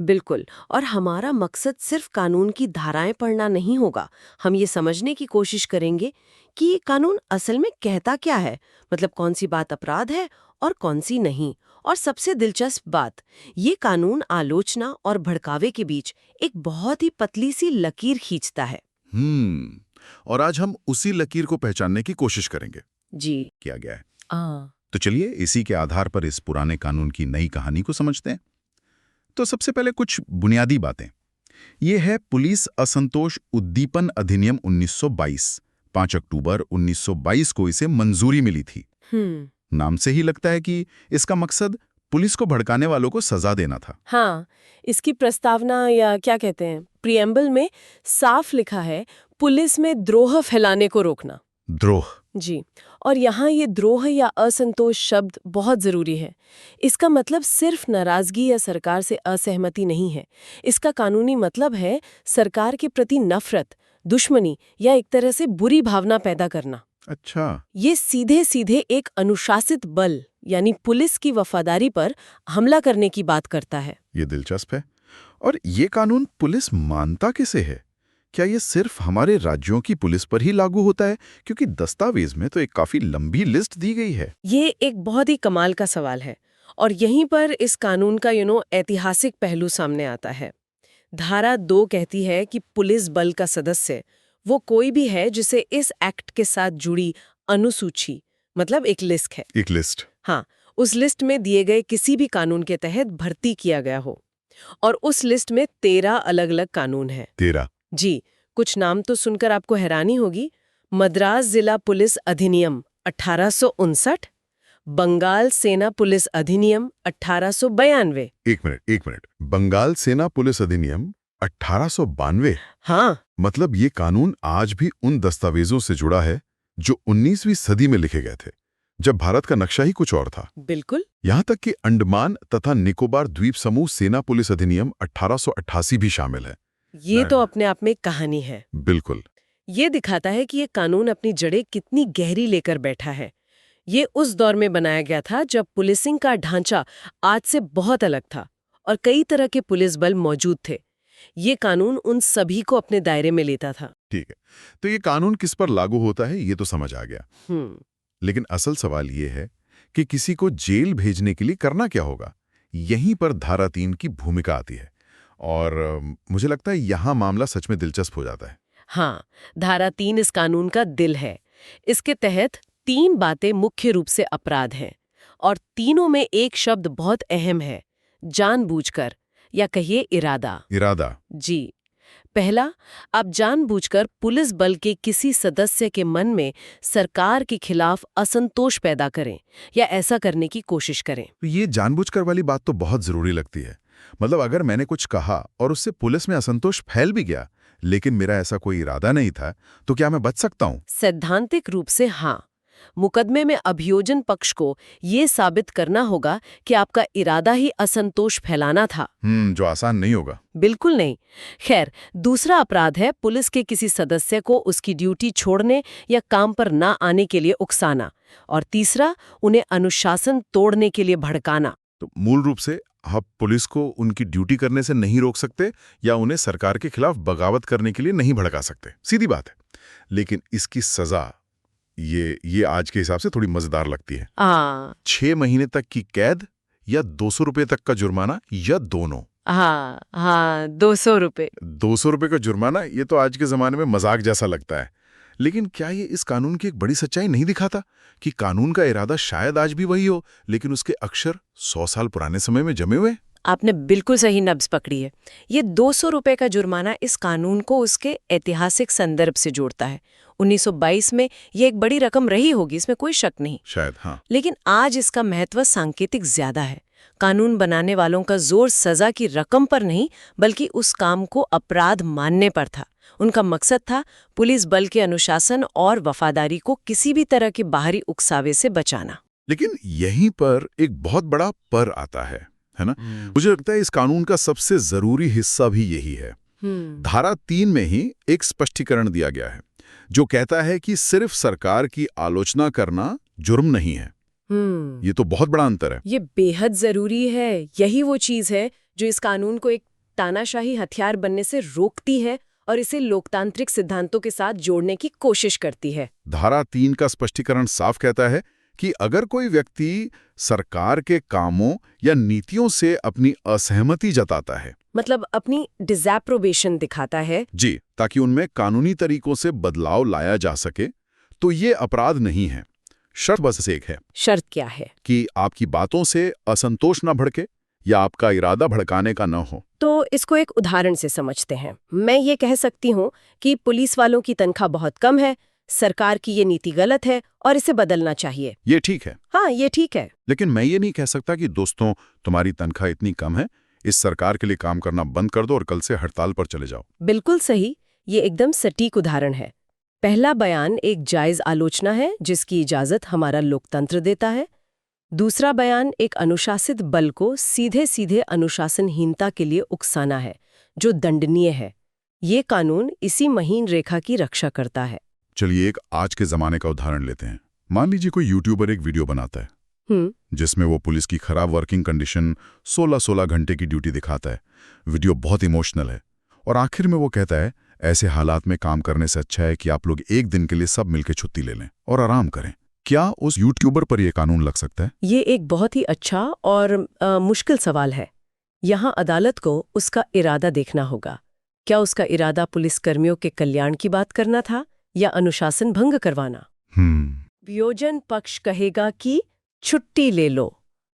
बिल्कुल। और हमारा मकसद सिर्फ कानून की धाराएं पढ़ना नहीं होगा। हम ये समझने की कोशिश करेंगे कि ये कानून असल में कहता क्या है, मतलब कौन सी बात अपराध है और कौन सी नहीं। और सबसे दिलचस्प बात, ये कानून आलोचना और भड़कावे के बीच एक बहुत ही पतली सी लकीर खींचता है। और आज हम उसी लकीर को पहचानने की कोशिश करेंगे। जी। किया गया है। तो चलिए इसी के आधार पर इस पुराने कानून की नई कहानी को समझते हैं। तो सबसे पहले कुछ बुनियादी बातें। ये है पुलिस असंतोष उद्दीपन अधिनियम 1922। 5 अक्टूबर 1922 को इसे मंजूरी मिली थी। नाम से ही लगता है कि इसका मकसद पुलिस को भड़काने वालों को सजा देना था। हाँ, इसकी प्रस्तावना या क्या कहते हैं, प्रिएम्बल में साफ लिखा है, पुलिस में द्रोह फैलाने को रोकना। द्रोह? जी। और यहाँ ये द्रोह या असंतोष शब्द बहुत जरूरी है। इसका मतलब सिर्फ नाराजगी या सरकार से असहमति नहीं है। इसका कानूनी मतलब है सरकार के प्रति नफरत, दुश्मनी या एक तरह से बुरी भावना पैदा करना। अच्छा। ये सीधे सीधे एक अनुशासित बल यानी पुलिस की वफादारी पर हमला करने की बात करता है। ये दिलचस्प है। और ये कानून पुलिस मानता किसे है? क्या ये सिर्फ हमारे राज्यों की पुलिस पर ही लागू होता है? क्योंकि दस्तावेज में तो एक काफी लंबी लिस्ट दी गई है। ये एक बहुत ही कमाल का सवाल है और यहीं पर इस कानून का ऐतिहासिक पहलू सामने आता है। धारा 2 कहती है कि पुलिस बल का सदस्य वो कोई भी है जिसे इस एक्ट के साथ जुड़ी अनुसूची, मतलब एक लिस्ट है। एक लिस्ट? हाँ, उस लिस्ट में दिए गए किसी भी कानून के तहत भर्ती किया गया हो। और उस लिस्ट में 13 अलग-अलग कानून हैं। 13? जी। कुछ नाम तो सुनकर आपको हैरानी होगी। मद्रास जिला पुलिस अधिनियम 1859, बंगाल सेना पुलिस अधिनियम 1892। एक मिनट। बंगाल सेना पुलिस अधिनियम 1892? हाँ। मतलब ये कानून आज भी उन दस्तावेजों से जुड़ा है जो 19वीं सदी में लिखे गए थे, जब भारत का नक्शा ही कुछ और था। बिल्कुल। यहाँ तक कि अंडमान तथा निकोबार द्वीप समूह सेना पुलिस अधिनियम 1888 भी शामिल है। ये तो अपने आप में एक कहानी है। बिल्कुल। ये दिखाता है कि ये कानून अपनी जड़ें कितनी गहरी लेकर बैठा है। ये उस दौर में बनाया गया था जब पुलिसिंग का ढांचा आज से बहुत अलग था और कई तरह के पुलिस बल मौजूद थे। ये कानून उन सभी को अपने दायरे में लेता था। ठीक है, तो ये कानून किस पर लागू होता है ये तो समझ आ गया। लेकिन असल सवाल ये है कि किसी को जेल भेजने के लिए करना क्या होगा। यहीं पर धारा 3 की भूमिका आती है और मुझे लगता है यहाँ मामला सच में दिलचस्प हो जाता है। हाँ, धारा 3 इस कानून का दिल है। इसके तहत 3 बातें मुख्य रूप से अपराध हैं और तीनों में एक शब्द बहुत अहम है, जानबूझकर या कहिए इरादा। इरादा। जी। पहला, आप जानबूझकर पुलिस बल के किसी सदस्य के मन में सरकार के खिलाफ असंतोष पैदा करें या ऐसा करने की कोशिश करें। तो ये जानबूझकर वाली बात तो बहुत जरूरी लगती है। मतलब अगर मैंने कुछ कहा और उससे पुलिस में असंतोष फैल भी गया, लेकिन मेरा ऐसा कोई इरादा नहीं था, तो क्या मैं बच सकता हूँ? सैद्धांतिक रूप से हाँ। मुकदमे में अभियोजन पक्ष को ये साबित करना होगा कि आपका इरादा ही असंतोष फैलाना था। जो आसान नहीं होगा। बिल्कुल नहीं। खैर, दूसरा अपराध है पुलिस के किसी सदस्य को उसकी ड्यूटी छोड़ने या काम पर ना आने के लिए उकसाना, और तीसरा, उन्हें अनुशासन तोड़ने के लिए भड़काना। तो मूल रूप से आप पुलिस को उनकी ड्यूटी करने से नहीं रोक सकते या उन्हें सरकार के खिलाफ बगावत करने के लिए नहीं भड़का सकते। सीधी बात है। लेकिन इसकी सजा ये आज के हिसाब से थोड़ी मजेदार लगती है। 6 महीने तक की कैद या 200 रुपए तक का जुर्माना या दोनों। हाँ, 200 रुपए। 200 रुपए का जुर्माना, ये तो आज के जमाने में मजाक जैसा लगता है। लेकिन क्या ये इस कानून की एक बड़ी सच्चाई नहीं दिखाता कि कानून का इरादा शायद आज भी वही हो, लेकिन उसके अक्षर 100 साल पुराने समय में जमे हुए? आपने बिल्कुल सही नब्ज पकड़ी है। ये 200 रुपए का जुर्माना इस कानून को उसके ऐतिहासिक संदर्भ से जोड़ता है। 1922 में ये एक बड़ी रकम रही होगी, इसमें कोई शक नहीं। शायद, हाँ। लेकिन आज इसका महत्व सांकेतिक ज्यादा है। कानून बनाने वालों का जोर सजा की रकम पर नहीं, बल्कि उस काम को अपराध मानने पर था। उनका मकसद था पुलिस बल के अनुशासन और वफादारी को किसी भी तरह के बाहरी उकसावे से बचाना। लेकिन यहीं पर एक बहुत बड़ा पर आता है ना? मुझे लगता है इस कानून का सबसे जरूरी हिस्सा भी यही है। धारा 3 में ही एक स्पष्टीकरण दिया गया है जो कहता है कि सिर्फ सरकार की आलोचना करना जुर्म नहीं है। ये तो बहुत बड़ा अंतर है। ये बेहद जरूरी है। यही वो चीज है जो इस कानून को एक तानाशाही हथियार बनने से रोकती है और इसे लोकतांत्रिक सिद्धांतों के साथ जोड़ने की कोशिश करती है। धारा 3 का स्पष्टीकरण साफ कहता है कि अगर कोई व्यक्ति सरकार के कामों या नीतियों से अपनी असहमति जताता है, मतलब अपनी डिसएप्रोबेशन दिखाता है, जी, ताकि उनमें कानूनी तरीकों से बदलाव लाया जा सके, तो ये अपराध नहीं है। शर्त बस एक है। शर्त क्या है? कि आपकी बातों से असंतोष न भड़के या आपका इरादा भड़काने का न हो। तो इसको एक उदाहरण से समझते हैं। मैं ये कह सकती हूँ कि पुलिस वालों की तनख्वाह बहुत कम है, सरकार की ये नीति गलत है और इसे बदलना चाहिए। ये ठीक है। हाँ, ये ठीक है। लेकिन मैं ये नहीं कह सकता कि दोस्तों, तुम्हारी तनख्वाह इतनी कम है, इस सरकार के लिए काम करना बंद कर दो और कल से हड़ताल पर चले जाओ। बिल्कुल सही। ये एकदम सटीक उदाहरण है। पहला बयान एक जायज आलोचना है जिसकी इजाजत हमारा लोकतंत्र देता है। दूसरा बयान एक अनुशासित बल को सीधे सीधे अनुशासनहीनता के लिए उकसाना है, जो दंडनीय है। ये कानून इसी महीन रेखा की रक्षा करता है। चलिए एक आज के जमाने का उदाहरण लेते हैं। मान लीजिए कोई यूट्यूबर एक वीडियो बनाता है जिसमें वो पुलिस की खराब वर्किंग कंडीशन, 16-16 घंटे की ड्यूटी दिखाता है। वीडियो बहुत इमोशनल है और आखिर में वो कहता है, ऐसे हालात में काम करने से अच्छा है कि आप लोग एक दिन के लिए सब मिलकर छुट्टी ले लें और आराम करें। क्या उस यूट्यूबर पर यह कानून लग सकता है? ये एक बहुत ही अच्छा और मुश्किल सवाल है। यहाँ अदालत को उसका इरादा देखना होगा। क्या उसका इरादा पुलिसकर्मियों के कल्याण की बात करना था या अनुशासन भंग करवाना? अभियोजन पक्ष कहेगा कि छुट्टी ले लो।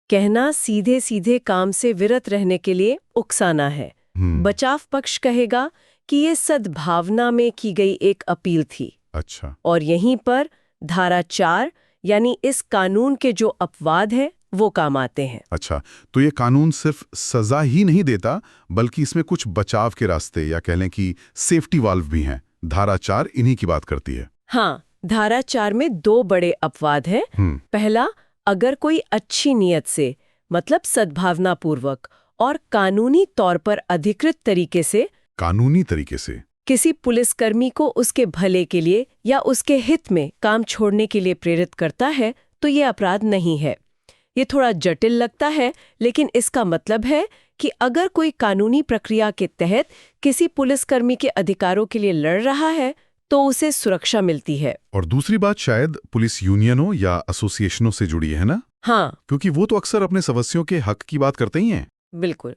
कहना सीधे सीधे काम से विरत रहने के लिए उकसाना है। बचाव पक्ष कहेगा कि ये सद्भावना में की गई एक अपील थी। अच्छा। और यहीं पर धारा 4 यानी इस कानून के जो अपवाद है वो काम आते हैं। अच्छा, तो ये कानून सिर्फ सजा ही नहीं देता, बल्कि इसमें कुछ बचाव के रास्ते या कह लें कि सेफ्टी वाल्व भी हैं। धारा 4 इन्हीं की बात करती है। हाँ, धारा 4 में 2 बड़े अपवाद हैं। पहला, अगर कोई अच्छी नियत से, मतलब सद्भावनापूर्वक और कानूनी तौर पर अधिकृत तरीके से किसी पुलिसकर्मी को उसके भले के लिए या उसके हित में काम छोड़ने के लिए प्रेरित करता है, तो ये अपराध नहीं है। ये थोड़ा जटिल लगता है, लेकिन इसका मतलब है कि अगर कोई कानूनी प्रक्रिया के तहत किसी पुलिसकर्मी के अधिकारों के लिए लड़ रहा है, तो उसे सुरक्षा मिलती है। और दूसरी बात शायद पुलिस यूनियनों या एसोसिएशनों से जुड़ी है ना? हाँ, क्योंकि वो तो अक्सर अपने सदस्यों के हक की बात करते ही हैं। बिल्कुल।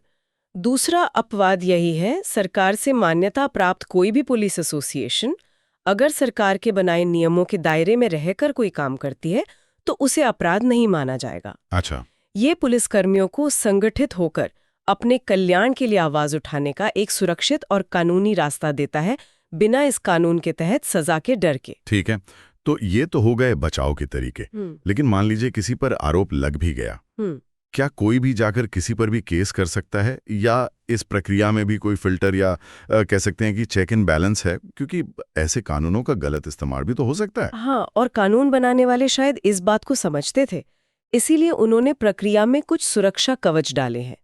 दूसरा अपवाद यही है, सरकार से मान्यता प्राप्त कोई भी पुलिस एसोसिएशन अगर सरकार के बनाए नियमों के दायरे में रहकर कोई काम करती है तो उसे अपराध नहीं माना जाएगा। अच्छा। ये पुलिसकर्मियों को संगठित होकर अपने कल्याण के लिए आवाज उठाने का एक सुरक्षित और कानूनी रास्ता देता है, बिना इस कानून के तहत सजा के डर के। ठीक है, तो ये तो हो गए बचाव के तरीके। लेकिन मान लीजिए किसी पर आरोप लग भी गया, क्या कोई भी जाकर किसी पर भी केस कर सकता है, या इस प्रक्रिया में भी कोई फिल्टर या कह सकते हैं कि चेक एंड बैलेंस है, क्योंकि ऐसे कानूनों का गलत इस्तेमाल भी तो हो सकता है। हाँ, और कानून बनाने वाले शायद इस बात को समझते थे, इसीलिए उन्होंने प्रक्रिया में कुछ सुरक्षा कवच डाले हैं।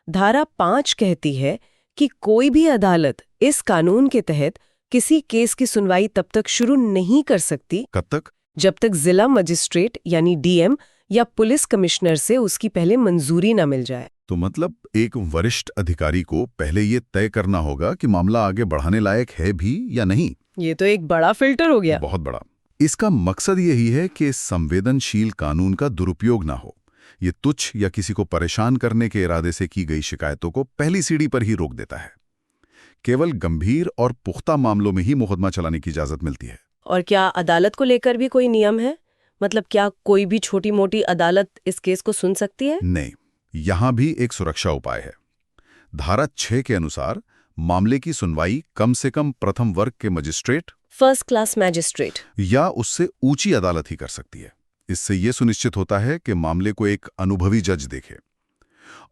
धारा 5 कहती है कि कोई भी अदालत इस कानून के तहत किसी केस की सुनवाई तब तक शुरू नहीं कर सकती। कब तक? जब तक जिला मजिस्ट्रेट यानी डीएम या पुलिस कमिश्नर से उसकी पहले मंजूरी न मिल जाए। तो मतलब एक वरिष्ठ अधिकारी को पहले ये तय करना होगा कि मामला आगे बढ़ाने लायक है भी या नहीं। ये तो एक बड़ा फिल्टर हो गया। बहुत बड़ा। इसका मकसद यही है कि संवेदनशील कानून का दुरुपयोग ना हो। ये तुच्छ या किसी को परेशान करने के इरादे से की गई शिकायतों को पहली सीढ़ी पर ही रोक देता है। केवल गंभीर और पुख्ता मामलों में ही मुकदमा चलाने की इजाजत मिलती है। और क्या अदालत को लेकर भी कोई नियम है? मतलब क्या कोई भी छोटी मोटी अदालत इस केस को सुन सकती है? नहीं, यहां भी एक सुरक्षा उपाय है। धारा 6 के अनुसार मामले की सुनवाई कम से कम प्रथम वर्ग के मजिस्ट्रेट, फर्स्ट क्लास मैजिस्ट्रेट या उससे ऊंची अदालत ही कर सकती है। इससे यह सुनिश्चित होता है कि मामले को एक अनुभवी जज देखे।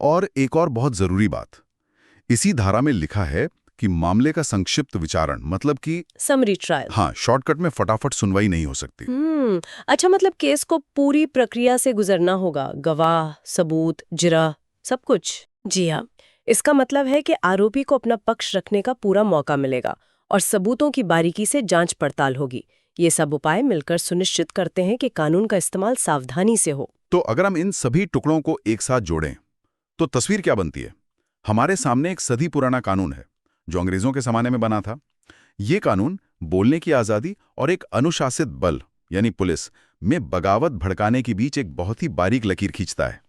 और एक और बहुत जरूरी बात, इसी धारा में लिखा है कि मामले का संक्षिप्त विचारण, मतलब कि समरी ट्रायल। हाँ, शॉर्टकट में फटाफट सुनवाई नहीं हो सकती। अच्छा, मतलब केस को पूरी प्रक्रिया से गुजरना होगा, गवाह, सबूत, जिरह, सब कुछ। जी हाँ, इसका मतलब है कि आरोपी को अपना पक्ष रखने का पूरा मौका मिलेगा और सबूतों की बारीकी से जांच पड़ताल होगी। ये सब उपाय मिलकर सुनिश्चित करते हैं कि कानून का इस्तेमाल सावधानी से हो। तो अगर हम इन सभी टुकड़ों को एक साथ जोड़ें तो तस्वीर क्या बनती है? हमारे सामने एक सदी पुराना कानून है जो अंग्रेजों के जमाने में बना था। ये कानून बोलने की आजादी और एक अनुशासित बल यानी पुलिस में बगावत भड़काने के बीच एक बहुत ही बारीक लकीर खींचता है।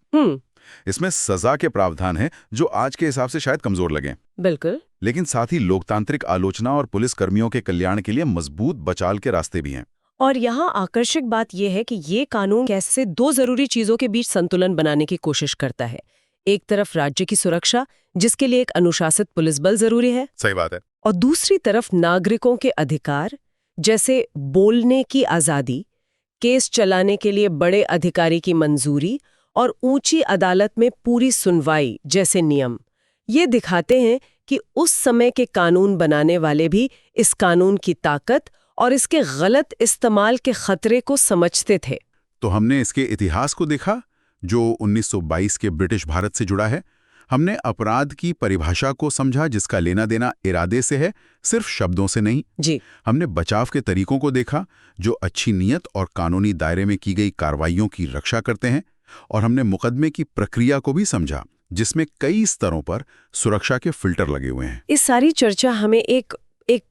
इसमें सजा के प्रावधान हैं जो आज के हिसाब से शायद कमजोर लगें, बिल्कुल, लेकिन साथ ही लोकतांत्रिक आलोचना और पुलिस कर्मियों के कल्याण के लिए मजबूत बचाव के रास्ते भी हैं। और यहाँ आकर्षक बात यह है कि ये कानून कैसे दो जरूरी चीजों के बीच संतुलन बनाने की कोशिश करता है। एक तरफ राज्य की सुरक्षा, जिसके लिए एक अनुशासित पुलिस बल जरूरी है। सही बात है। और दूसरी तरफ नागरिकों के अधिकार, जैसे बोलने की आजादी, केस चलाने के लिए बड़े अधिकारी की मंजूरी और ऊंची अदालत में पूरी सुनवाई जैसे नियम। ये दिखाते हैं कि उस समय के कानून बनाने वाले भी इस कानून की ताकत और इसके गलत इस्तेमाल के खतरे को समझते थे। तो हमने इसके इतिहास को देखा जो 1922 के ब्रिटिश भारत से जुड़ा है। हमने अपराध की परिभाषा को समझा जिसका लेना देना इरादे से है, सिर्फ शब्दों से नहीं। जी। हमने बचाव के तरीकों को देखा जो अच्छी नीयत और कानूनी दायरे में की गई कार्रवाइयों की रक्षा करते हैं। और हमने मुकदमे की प्रक्रिया को भी समझा जिसमें कई स्तरों पर सुरक्षा के फिल्टर लगे हुए हैं। इस सारी चर्चा हमें एक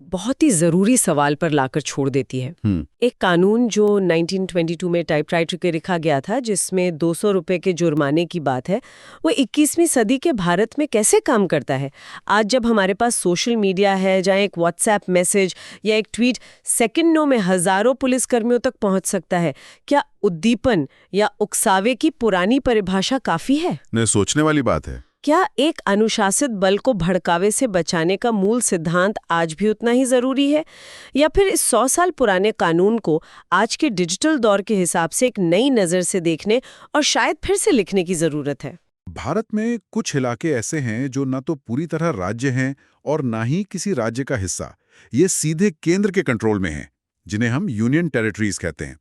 बहुत ही जरूरी सवाल पर लाकर छोड़ देती है। एक कानून जो 1922 में टाइपराइटर के लिखा गया था, जिसमें 200 रुपए के जुर्माने की बात है, वो 21वीं सदी के भारत में कैसे काम करता है? आज जब हमारे पास सोशल मीडिया है, जहाँ एक व्हाट्सएप मैसेज या एक ट्वीट सेकंडों में हजारों पुलिसकर्मियों तक पहुंच सकता है, क्या उद्दीपन या उकसावे की पुरानी परिभाषा काफी है? नहीं, सोचने वाली बात है। क्या एक अनुशासित बल को भड़कावे से बचाने का मूल सिद्धांत आज भी उतना ही जरूरी है, या फिर इस 100 साल पुराने कानून को आज के डिजिटल दौर के हिसाब से एक नई नजर से देखने और शायद फिर से लिखने की जरूरत है? भारत में कुछ इलाके ऐसे हैं जो न तो पूरी तरह राज्य हैं और ना ही किसी राज्य का हिस्सा। ये सीधे केंद्र के कंट्रोल में हैं, जिन्हें हम यूनियन टेरिटरीज कहते हैं।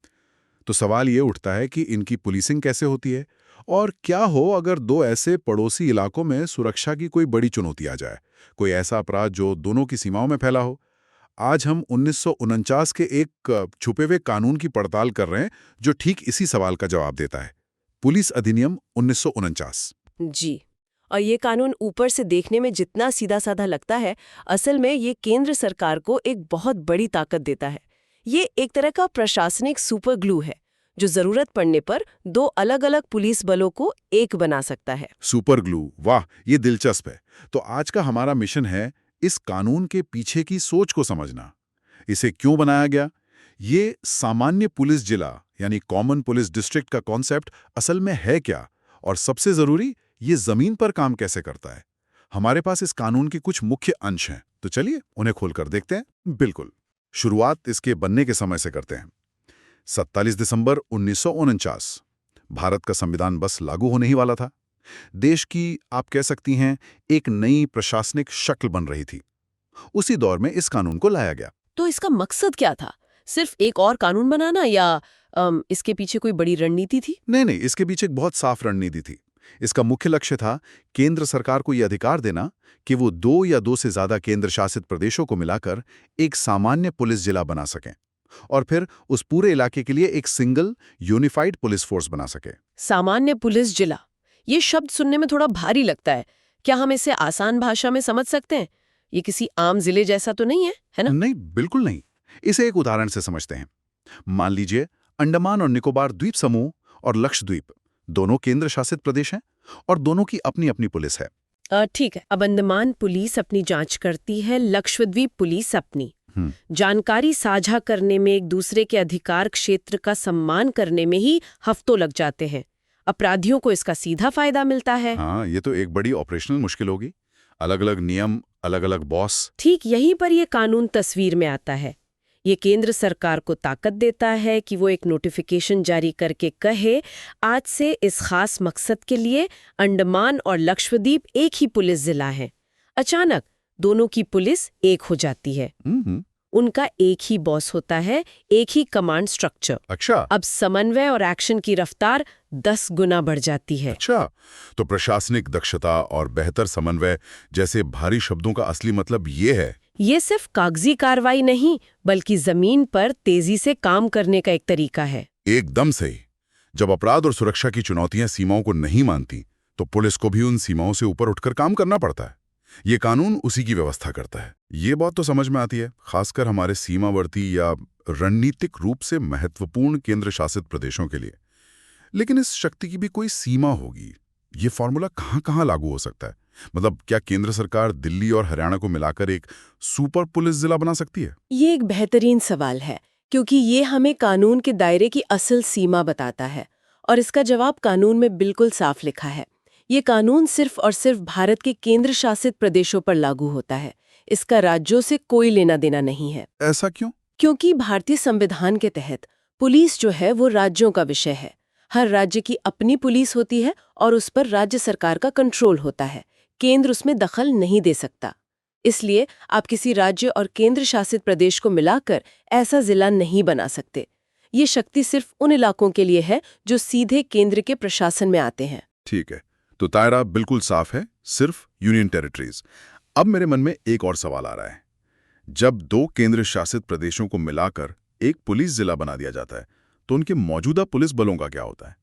तो सवाल ये उठता है कि इनकी पुलिसिंग कैसे होती है, और क्या हो अगर दो ऐसे पड़ोसी इलाकों में सुरक्षा की कोई बड़ी चुनौती आ जाए, कोई ऐसा अपराध जो दोनों की सीमाओं में फैला हो। आज हम 1949 के एक छुपे हुए कानून की पड़ताल कर रहे हैं जो ठीक इसी सवाल का जवाब देता है। पुलिस अधिनियम 1949। जी। और ये कानून ऊपर से देखने में जितना सीधा साधा लगता है, असल में ये केंद्र सरकार को एक बहुत बड़ी ताकत देता है। ये एक तरह का प्रशासनिक सुपर ग्लू है जो जरूरत पड़ने पर दो अलग अलग पुलिस बलों को एक बना सकता है। सुपर ग्लू, वाह, ये दिलचस्प है। तो आज का हमारा मिशन है इस कानून के पीछे की सोच को समझना, इसे क्यों बनाया गया? ये सामान्य पुलिस जिला यानी कॉमन पुलिस डिस्ट्रिक्ट का कॉन्सेप्ट असल में है क्या? और सबसे जरूरी, ये जमीन पर काम कैसे करता है? हमारे पास इस कानून के कुछ मुख्य अंश हैं, तो चलिए उन्हें खोलकर देखते हैं। बिल्कुल, शुरुआत इसके बनने के समय से करते हैं। 27 दिसंबर 1949 भारत का संविधान बस लागू होने ही वाला था। देश की, आप कह सकती हैं, एक नई प्रशासनिक शक्ल बन रही थी। उसी दौर में इस कानून को लाया गया। तो इसका मकसद क्या था? सिर्फ एक और कानून बनाना या इसके पीछे कोई बड़ी रणनीति थी? नहीं, इसके पीछे एक बहुत साफ रणनीति थी। इसका मुख्य लक्ष्य था केंद्र सरकार को यह अधिकार देना कि वो 2 या 2 से ज्यादा केंद्र शासित प्रदेशों को मिलाकर एक सामान्य पुलिस जिला बना सकें और फिर उस पूरे इलाके के लिए एक सिंगल यूनिफाइड पुलिस फोर्स बना सके। सामान्य पुलिस जिला, ये शब्द सुनने में थोड़ा भारी लगता है। क्या हम इसे आसान भाषा में समझ सकते हैं? ये किसी आम जिले जैसा तो नहीं है ना? नहीं, बिल्कुल नहीं। इसे एक उदाहरण से समझते हैं। मान लीजिए अंडमान और निकोबार द्वीप समूह और लक्षद्वीप दोनों केंद्र शासित प्रदेश हैं और दोनों की अपनी अपनी पुलिस है। ठीक है। अब अंडमान पुलिस अपनी जांच करती है, लक्षद्वीप पुलिस अपनी। जानकारी साझा करने में, एक दूसरे के अधिकार क्षेत्र का सम्मान करने में ही हफ्तों लग जाते हैं। अपराधियों को इसका सीधा फायदा मिलता है। हाँ, ये तो एक बड़ी ऑपरेशनल मुश्किल होगी। अलग अलग नियम, अलग अलग बॉस। ठीक यहीं पर यह कानून तस्वीर में आता है। ये केंद्र सरकार को ताकत देता है कि वो एक नोटिफिकेशन जारी करके कहे, आज से इस खास मकसद के लिए अंडमान और लक्षद्वीप एक ही पुलिस जिला है। अचानक दोनों की पुलिस एक हो जाती है। उनका एक ही बॉस होता है, एक ही कमांड स्ट्रक्चर। अच्छा। अब समन्वय और एक्शन की रफ्तार 10 गुना बढ़ जाती है। अच्छा, तो प्रशासनिक दक्षता और बेहतर समन्वय जैसे भारी शब्दों का असली मतलब ये है। ये सिर्फ कागजी कार्रवाई नहीं, बल्कि जमीन पर तेजी से काम करने का एक तरीका है। एकदम सही। जब अपराध और सुरक्षा की चुनौतियां सीमाओं को नहीं मानती, तो पुलिस को भी उन सीमाओं से ऊपर उठकर काम करना पड़ता है। ये कानून उसी की व्यवस्था करता है। ये बात तो समझ में आती है, खासकर हमारे सीमावर्ती या रणनीतिक रूप से महत्वपूर्ण केंद्र शासित प्रदेशों के लिए। लेकिन इस शक्ति की भी कोई सीमा होगी। ये फॉर्मूला कहाँ-कहाँ लागू हो सकता है? मतलब क्या केंद्र सरकार दिल्ली और हरियाणा को मिलाकर एक सुपर पुलिस जिला बना सकती है? ये एक बेहतरीन सवाल है, क्योंकि ये हमें कानून के दायरे की असल सीमा बताता है। और इसका जवाब कानून में बिल्कुल साफ लिखा है। ये कानून सिर्फ और सिर्फ भारत के केंद्र शासित प्रदेशों पर लागू होता है। इसका राज्यों से कोई लेना देना नहीं है। ऐसा क्यों? क्योंकि भारतीय संविधान के तहत पुलिस जो है वो राज्यों का विषय है। हर राज्य की अपनी पुलिस होती है और उस पर राज्य सरकार का कंट्रोल होता है। केंद्र उसमें दखल नहीं दे सकता। इसलिए आप किसी राज्य और केंद्र शासित प्रदेश को मिलाकर ऐसा जिला नहीं बना सकते। ये शक्ति सिर्फ उन इलाकों के लिए है जो सीधे केंद्र के प्रशासन में आते हैं। ठीक है, तो दायरा बिल्कुल साफ है, सिर्फ यूनियन टेरिटरीज। अब मेरे मन में एक और सवाल आ रहा है। जब 2 केंद्र शासित प्रदेशों को मिलाकर एक पुलिस जिला बना दिया जाता है, तो उनके मौजूदा पुलिस बलों का क्या होता है?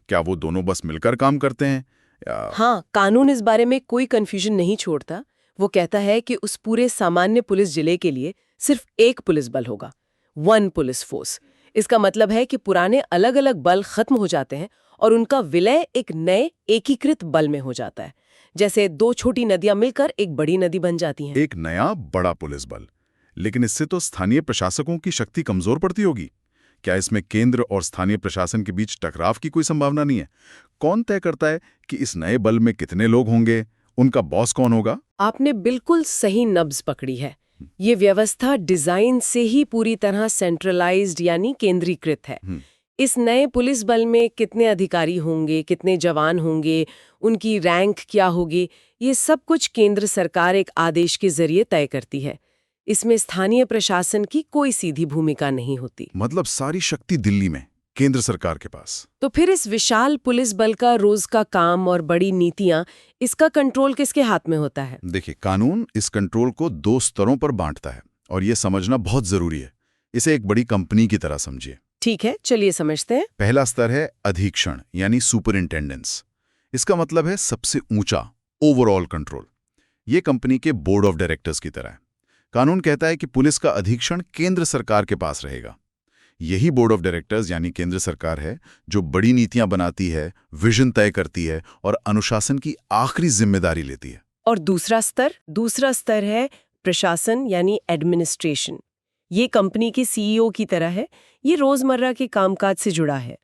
क्या वो दोनों बस मिलकर काम करते हैं या? हाँ, कानून इस बारे में कोई कंफ्यूजन नहीं छोड़ता। वो कहता है कि उस पूरे सामान्य पुलिस जिले के लिए सिर्फ एक पुलिस बल होगा, 1 पुलिस फोर्स। इसका मतलब है कि पुराने अलग अलग बल खत्म हो जाते हैं और उनका विलय एक नए एकीकृत बल में हो जाता है। जैसे 2 छोटी नदियां मिलकर एक बड़ी नदी बन जाती हैं। एक नया बड़ा पुलिस बल। लेकिन इससे तो स्थानीय प्रशासकों की शक्ति कमजोर पड़ती होगी। क्या इसमें केंद्र और स्थानीय प्रशासन के बीच टकराव की कोई संभावना नहीं है? कौन तय करता है कि इस नए बल में कितने लोग होंगे? उनका बॉस कौन होगा? आपने बिल्कुल सही नब्ज पकड़ी है। ये व्यवस्था डिजाइन से ही पूरी तरह सेंट्रलाइज्ड यानी केंद्रीकृत है। इस नए पुलिस बल में कितने अधिकारी होंगे, कितने जवान होंगे, उनकी रैंक क्या होगी, ये सब कुछ केंद्र सरकार एक आदेश के जरिए तय करती है। इसमें स्थानीय प्रशासन की कोई सीधी भूमिका नहीं होती। मतलब सारी शक्ति दिल्ली में, केंद्र सरकार के पास। तो फिर इस विशाल पुलिस बल का रोज का काम और बड़ी नीतियां, इसका कंट्रोल किसके हाथ में होता है? देखिए, कानून इस कंट्रोल को 2 स्तरों पर बांटता है और ये समझना बहुत जरूरी है। इसे एक बड़ी कंपनी की तरह समझिए। ठीक है, चलिए समझते हैं। पहला स्तर है अधीक्षण यानी सुपरिंटेंडेंस। इसका मतलब है सबसे ऊंचा, ओवरऑल कंट्रोल। ये कंपनी के बोर्ड ऑफ डायरेक्टर्स की तरह है। कानून कहता है कि पुलिस का अधीक्षण केंद्र सरकार के पास रहेगा। यही बोर्ड ऑफ डायरेक्टर्स यानी केंद्र सरकार है जो बड़ी नीतियां बनाती है, विजन तय करती है और अनुशासन की आखिरी जिम्मेदारी लेती है। और दूसरा स्तर है प्रशासन यानी एडमिनिस्ट्रेशन। ये कंपनी के सीईओ की तरह है, ये रोजमर्रा के कामकाज से जुड़ा है।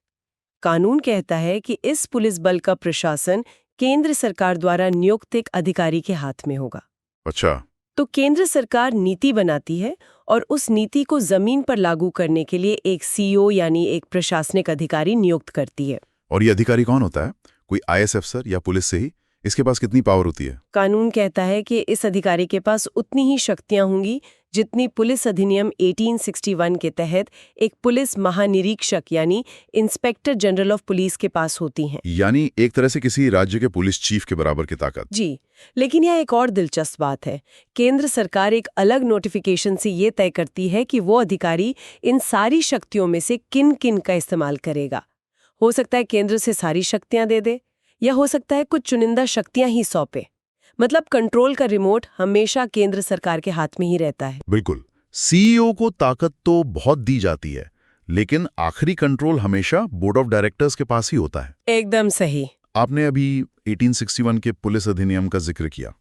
कानून कहता है कि इस पुलिस बल का प्रशासन केंद्र सरकार द्वारा नियुक्त एक अधिकारी के हाथ में होगा। अच्छा, तो केंद्र सरकार नीति बनाती है और उस नीति को जमीन पर लागू करने के लिए एक सीईओ यानी एक प्रशासनिक अधिकारी नियुक्त करती है। और ये अधिकारी कौन होता है? कोई आईएएस अफसर या पुलिस से ही? इसके पास कितनी पावर होती है? कानून कहता है कि इस अधिकारी के पास उतनी ही शक्तियां होंगी जितनी पुलिस अधिनियम 1861 के तहत एक पुलिस महानिरीक्षक यानी इंस्पेक्टर जनरल ऑफ पुलिस के पास होती हैं। यानी एक तरह से किसी राज्य के पुलिस चीफ के बराबर की ताकत। जी, लेकिन यह एक और दिलचस्प बात है। केंद्र सरकार एक अलग नोटिफिकेशन से ये तय करती है कि वो अधिकारी इन सारी शक्तियों में से किन किन का इस्तेमाल करेगा। हो सकता है केंद्र से सारी शक्तियां दे दे, या हो सकता है कुछ चुनिंदा शक्तियां ही सौंपे। मतलब कंट्रोल का रिमोट हमेशा केंद्र सरकार के हाथ में ही रहता है। बिल्कुल, सीईओ को ताकत तो बहुत दी जाती है, लेकिन आखिरी कंट्रोल हमेशा बोर्ड ऑफ डायरेक्टर्स के पास ही होता है। एकदम सही। आपने अभी 1861 के पुलिस अधिनियम का जिक्र किया।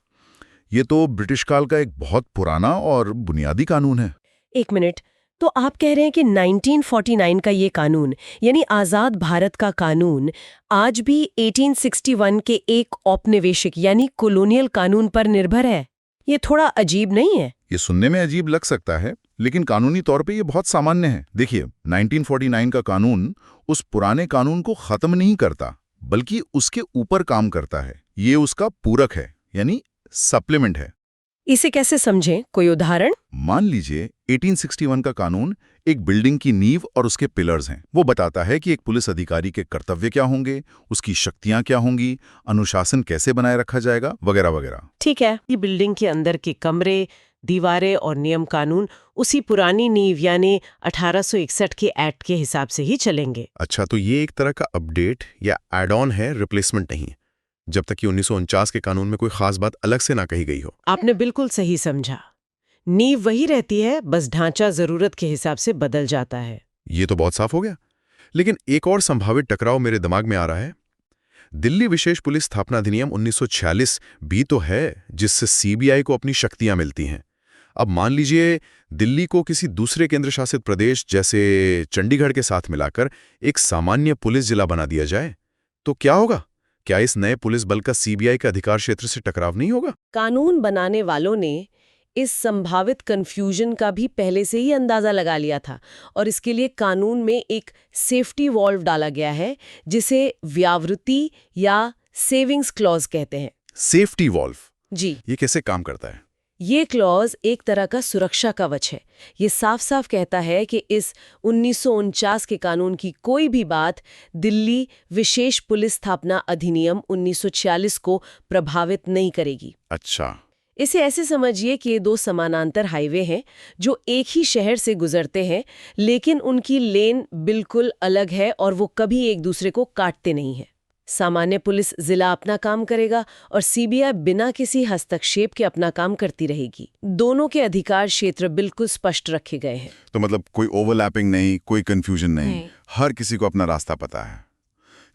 ये तो ब्रिटिश काल का एक बहुत पुराना और बुनियादी कानून है। एक मिनट, तो आप कह रहे हैं कि 1949 का ये कानून यानी आजाद भारत का कानून आज भी 1861 के एक औपनिवेशिक यानी कॉलोनियल कानून पर निर्भर है? ये थोड़ा अजीब नहीं है? ये सुनने में अजीब लग सकता है, लेकिन कानूनी तौर पे ये बहुत सामान्य है। देखिए, 1949 का कानून उस पुराने कानून को खत्म नहीं करता, बल्कि उसके ऊपर काम करता है। ये उसका पूरक है, यानी सप्लीमेंट है। इसे कैसे समझें? कोई उदाहरण? मान लीजिए 1861 का कानून एक बिल्डिंग की नींव और उसके पिलर्स हैं। वो बताता है कि एक पुलिस अधिकारी के कर्तव्य क्या होंगे, उसकी शक्तियां क्या होंगी, अनुशासन कैसे बनाए रखा जाएगा, वगैरह वगैरह। ठीक है, ये बिल्डिंग के अंदर के कमरे, दीवारें और नियम कानून उसी पुरानी नींव यानी 1861 के एक्ट के हिसाब से ही चलेंगे। अच्छा, तो ये एक तरह का अपडेट या एड ऑन है, रिप्लेसमेंट नहीं, जब तक कि 1949 के कानून में कोई खास बात अलग से ना कही गई हो। आपने बिल्कुल सही समझा। नींव वही रहती है, बस ढांचा जरूरत के हिसाब से बदल जाता है। ये तो बहुत साफ हो गया। लेकिन एक और संभावित टकराव मेरे दिमाग में आ रहा है। दिल्ली विशेष पुलिस स्थापना अधिनियम 1946 भी तो है, जिससे सीबीआई को अपनी शक्तियां मिलती हैं। अब मान लीजिए दिल्ली को किसी दूसरे केंद्र शासित प्रदेश जैसे चंडीगढ़ के साथ मिलाकर एक सामान्य पुलिस जिला बना दिया जाए, तो क्या होगा? क्या इस नए पुलिस बल का सीबीआई के अधिकार क्षेत्र से टकराव नहीं होगा? कानून बनाने वालों ने इस संभावित कंफ्यूजन का भी पहले से ही अंदाजा लगा लिया था और इसके लिए कानून में एक सेफ्टी वॉल्व डाला गया है, जिसे व्यावृत्ति या सेविंग्स क्लॉज कहते हैं। सेफ्टी वॉल्व, जी, ये कैसे काम करता है? ये क्लॉज एक तरह का सुरक्षा कवच है। ये साफ साफ कहता है कि इस 1949 के कानून की कोई भी बात दिल्ली विशेष पुलिस स्थापना अधिनियम 1946 को प्रभावित नहीं करेगी। अच्छा, इसे ऐसे समझिए कि ये दो समानांतर हाईवे हैं जो एक ही शहर से गुजरते हैं, लेकिन उनकी लेन बिल्कुल अलग है और वो कभी एक दूसरे को काटते नहीं हैं। सामान्य पुलिस जिला अपना काम करेगा और सीबीआई बिना किसी हस्तक्षेप के अपना काम करती रहेगी। दोनों के अधिकार क्षेत्र बिल्कुल स्पष्ट रखे गए हैं। तो मतलब कोई ओवरलैपिंग नहीं, कोई कंफ्यूजन नहीं, हर किसी को अपना रास्ता पता है।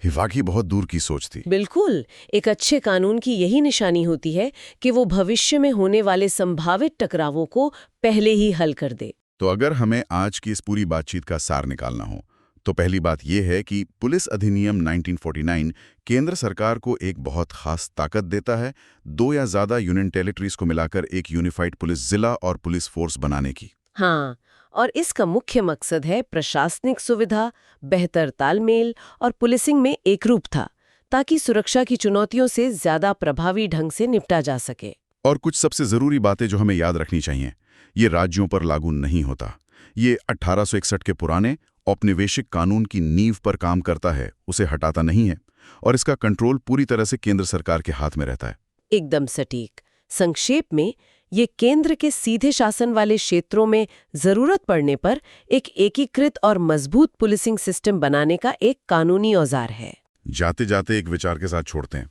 ये वाकई बहुत दूर की सोच थी। बिल्कुल, एक अच्छे कानून की यही निशानी होती है कि वो भविष्य में होने वाले संभावित टकरावों को पहले ही हल कर दे। तो अगर हमें आज की इस पूरी बातचीत का सार निकालना हो, तो पहली बात यह है कि पुलिस अधिनियम 1949 केंद्र सरकार को एक बहुत खास ताकत देता है, 2 या ज्यादा यूनियन टेरिटरीज को मिलाकर एक यूनिफाइड पुलिस जिला और पुलिस फोर्स बनाने की। हाँ, और इसका मुख्य मकसद है प्रशासनिक सुविधा, बेहतर तालमेल और पुलिसिंग में एकरूपता, ताकि सुरक्षा की चुनौतियों से ज्यादा प्रभावी ढंग से निपटा जा सके। और कुछ सबसे जरूरी बातें जो हमें याद रखनी चाहिए, ये राज्यों पर लागू नहीं होता। ये 1861 के पुराने औपनिवेशिक कानून की नींव पर काम करता है, उसे हटाता नहीं है, और इसका कंट्रोल पूरी तरह से केंद्र सरकार के हाथ में रहता है। एकदम सटीक। संक्षेप में, ये केंद्र के सीधे शासन वाले क्षेत्रों में जरूरत पड़ने पर एक एकीकृत और मजबूत पुलिसिंग सिस्टम बनाने का एक कानूनी औजार है। जाते जाते एक विचार के साथ छोड़ते हैं।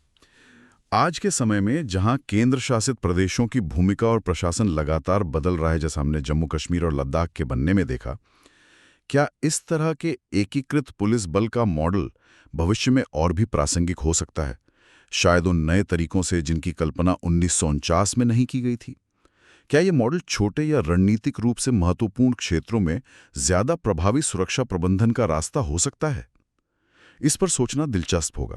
आज के समय में जहां केंद्र शासित प्रदेशों की भूमिका और प्रशासन लगातार बदल रहा है, जैसा हमने जम्मू कश्मीर और लद्दाख के बनने में देखा, क्या इस तरह के एकीकृत पुलिस बल का मॉडल भविष्य में और भी प्रासंगिक हो सकता है, शायद उन नए तरीकों से जिनकी कल्पना 1949 में नहीं की गई थी? क्या ये मॉडल छोटे या रणनीतिक रूप से महत्वपूर्ण क्षेत्रों में ज्यादा प्रभावी सुरक्षा प्रबंधन का रास्ता हो सकता है? इस पर सोचना दिलचस्प होगा।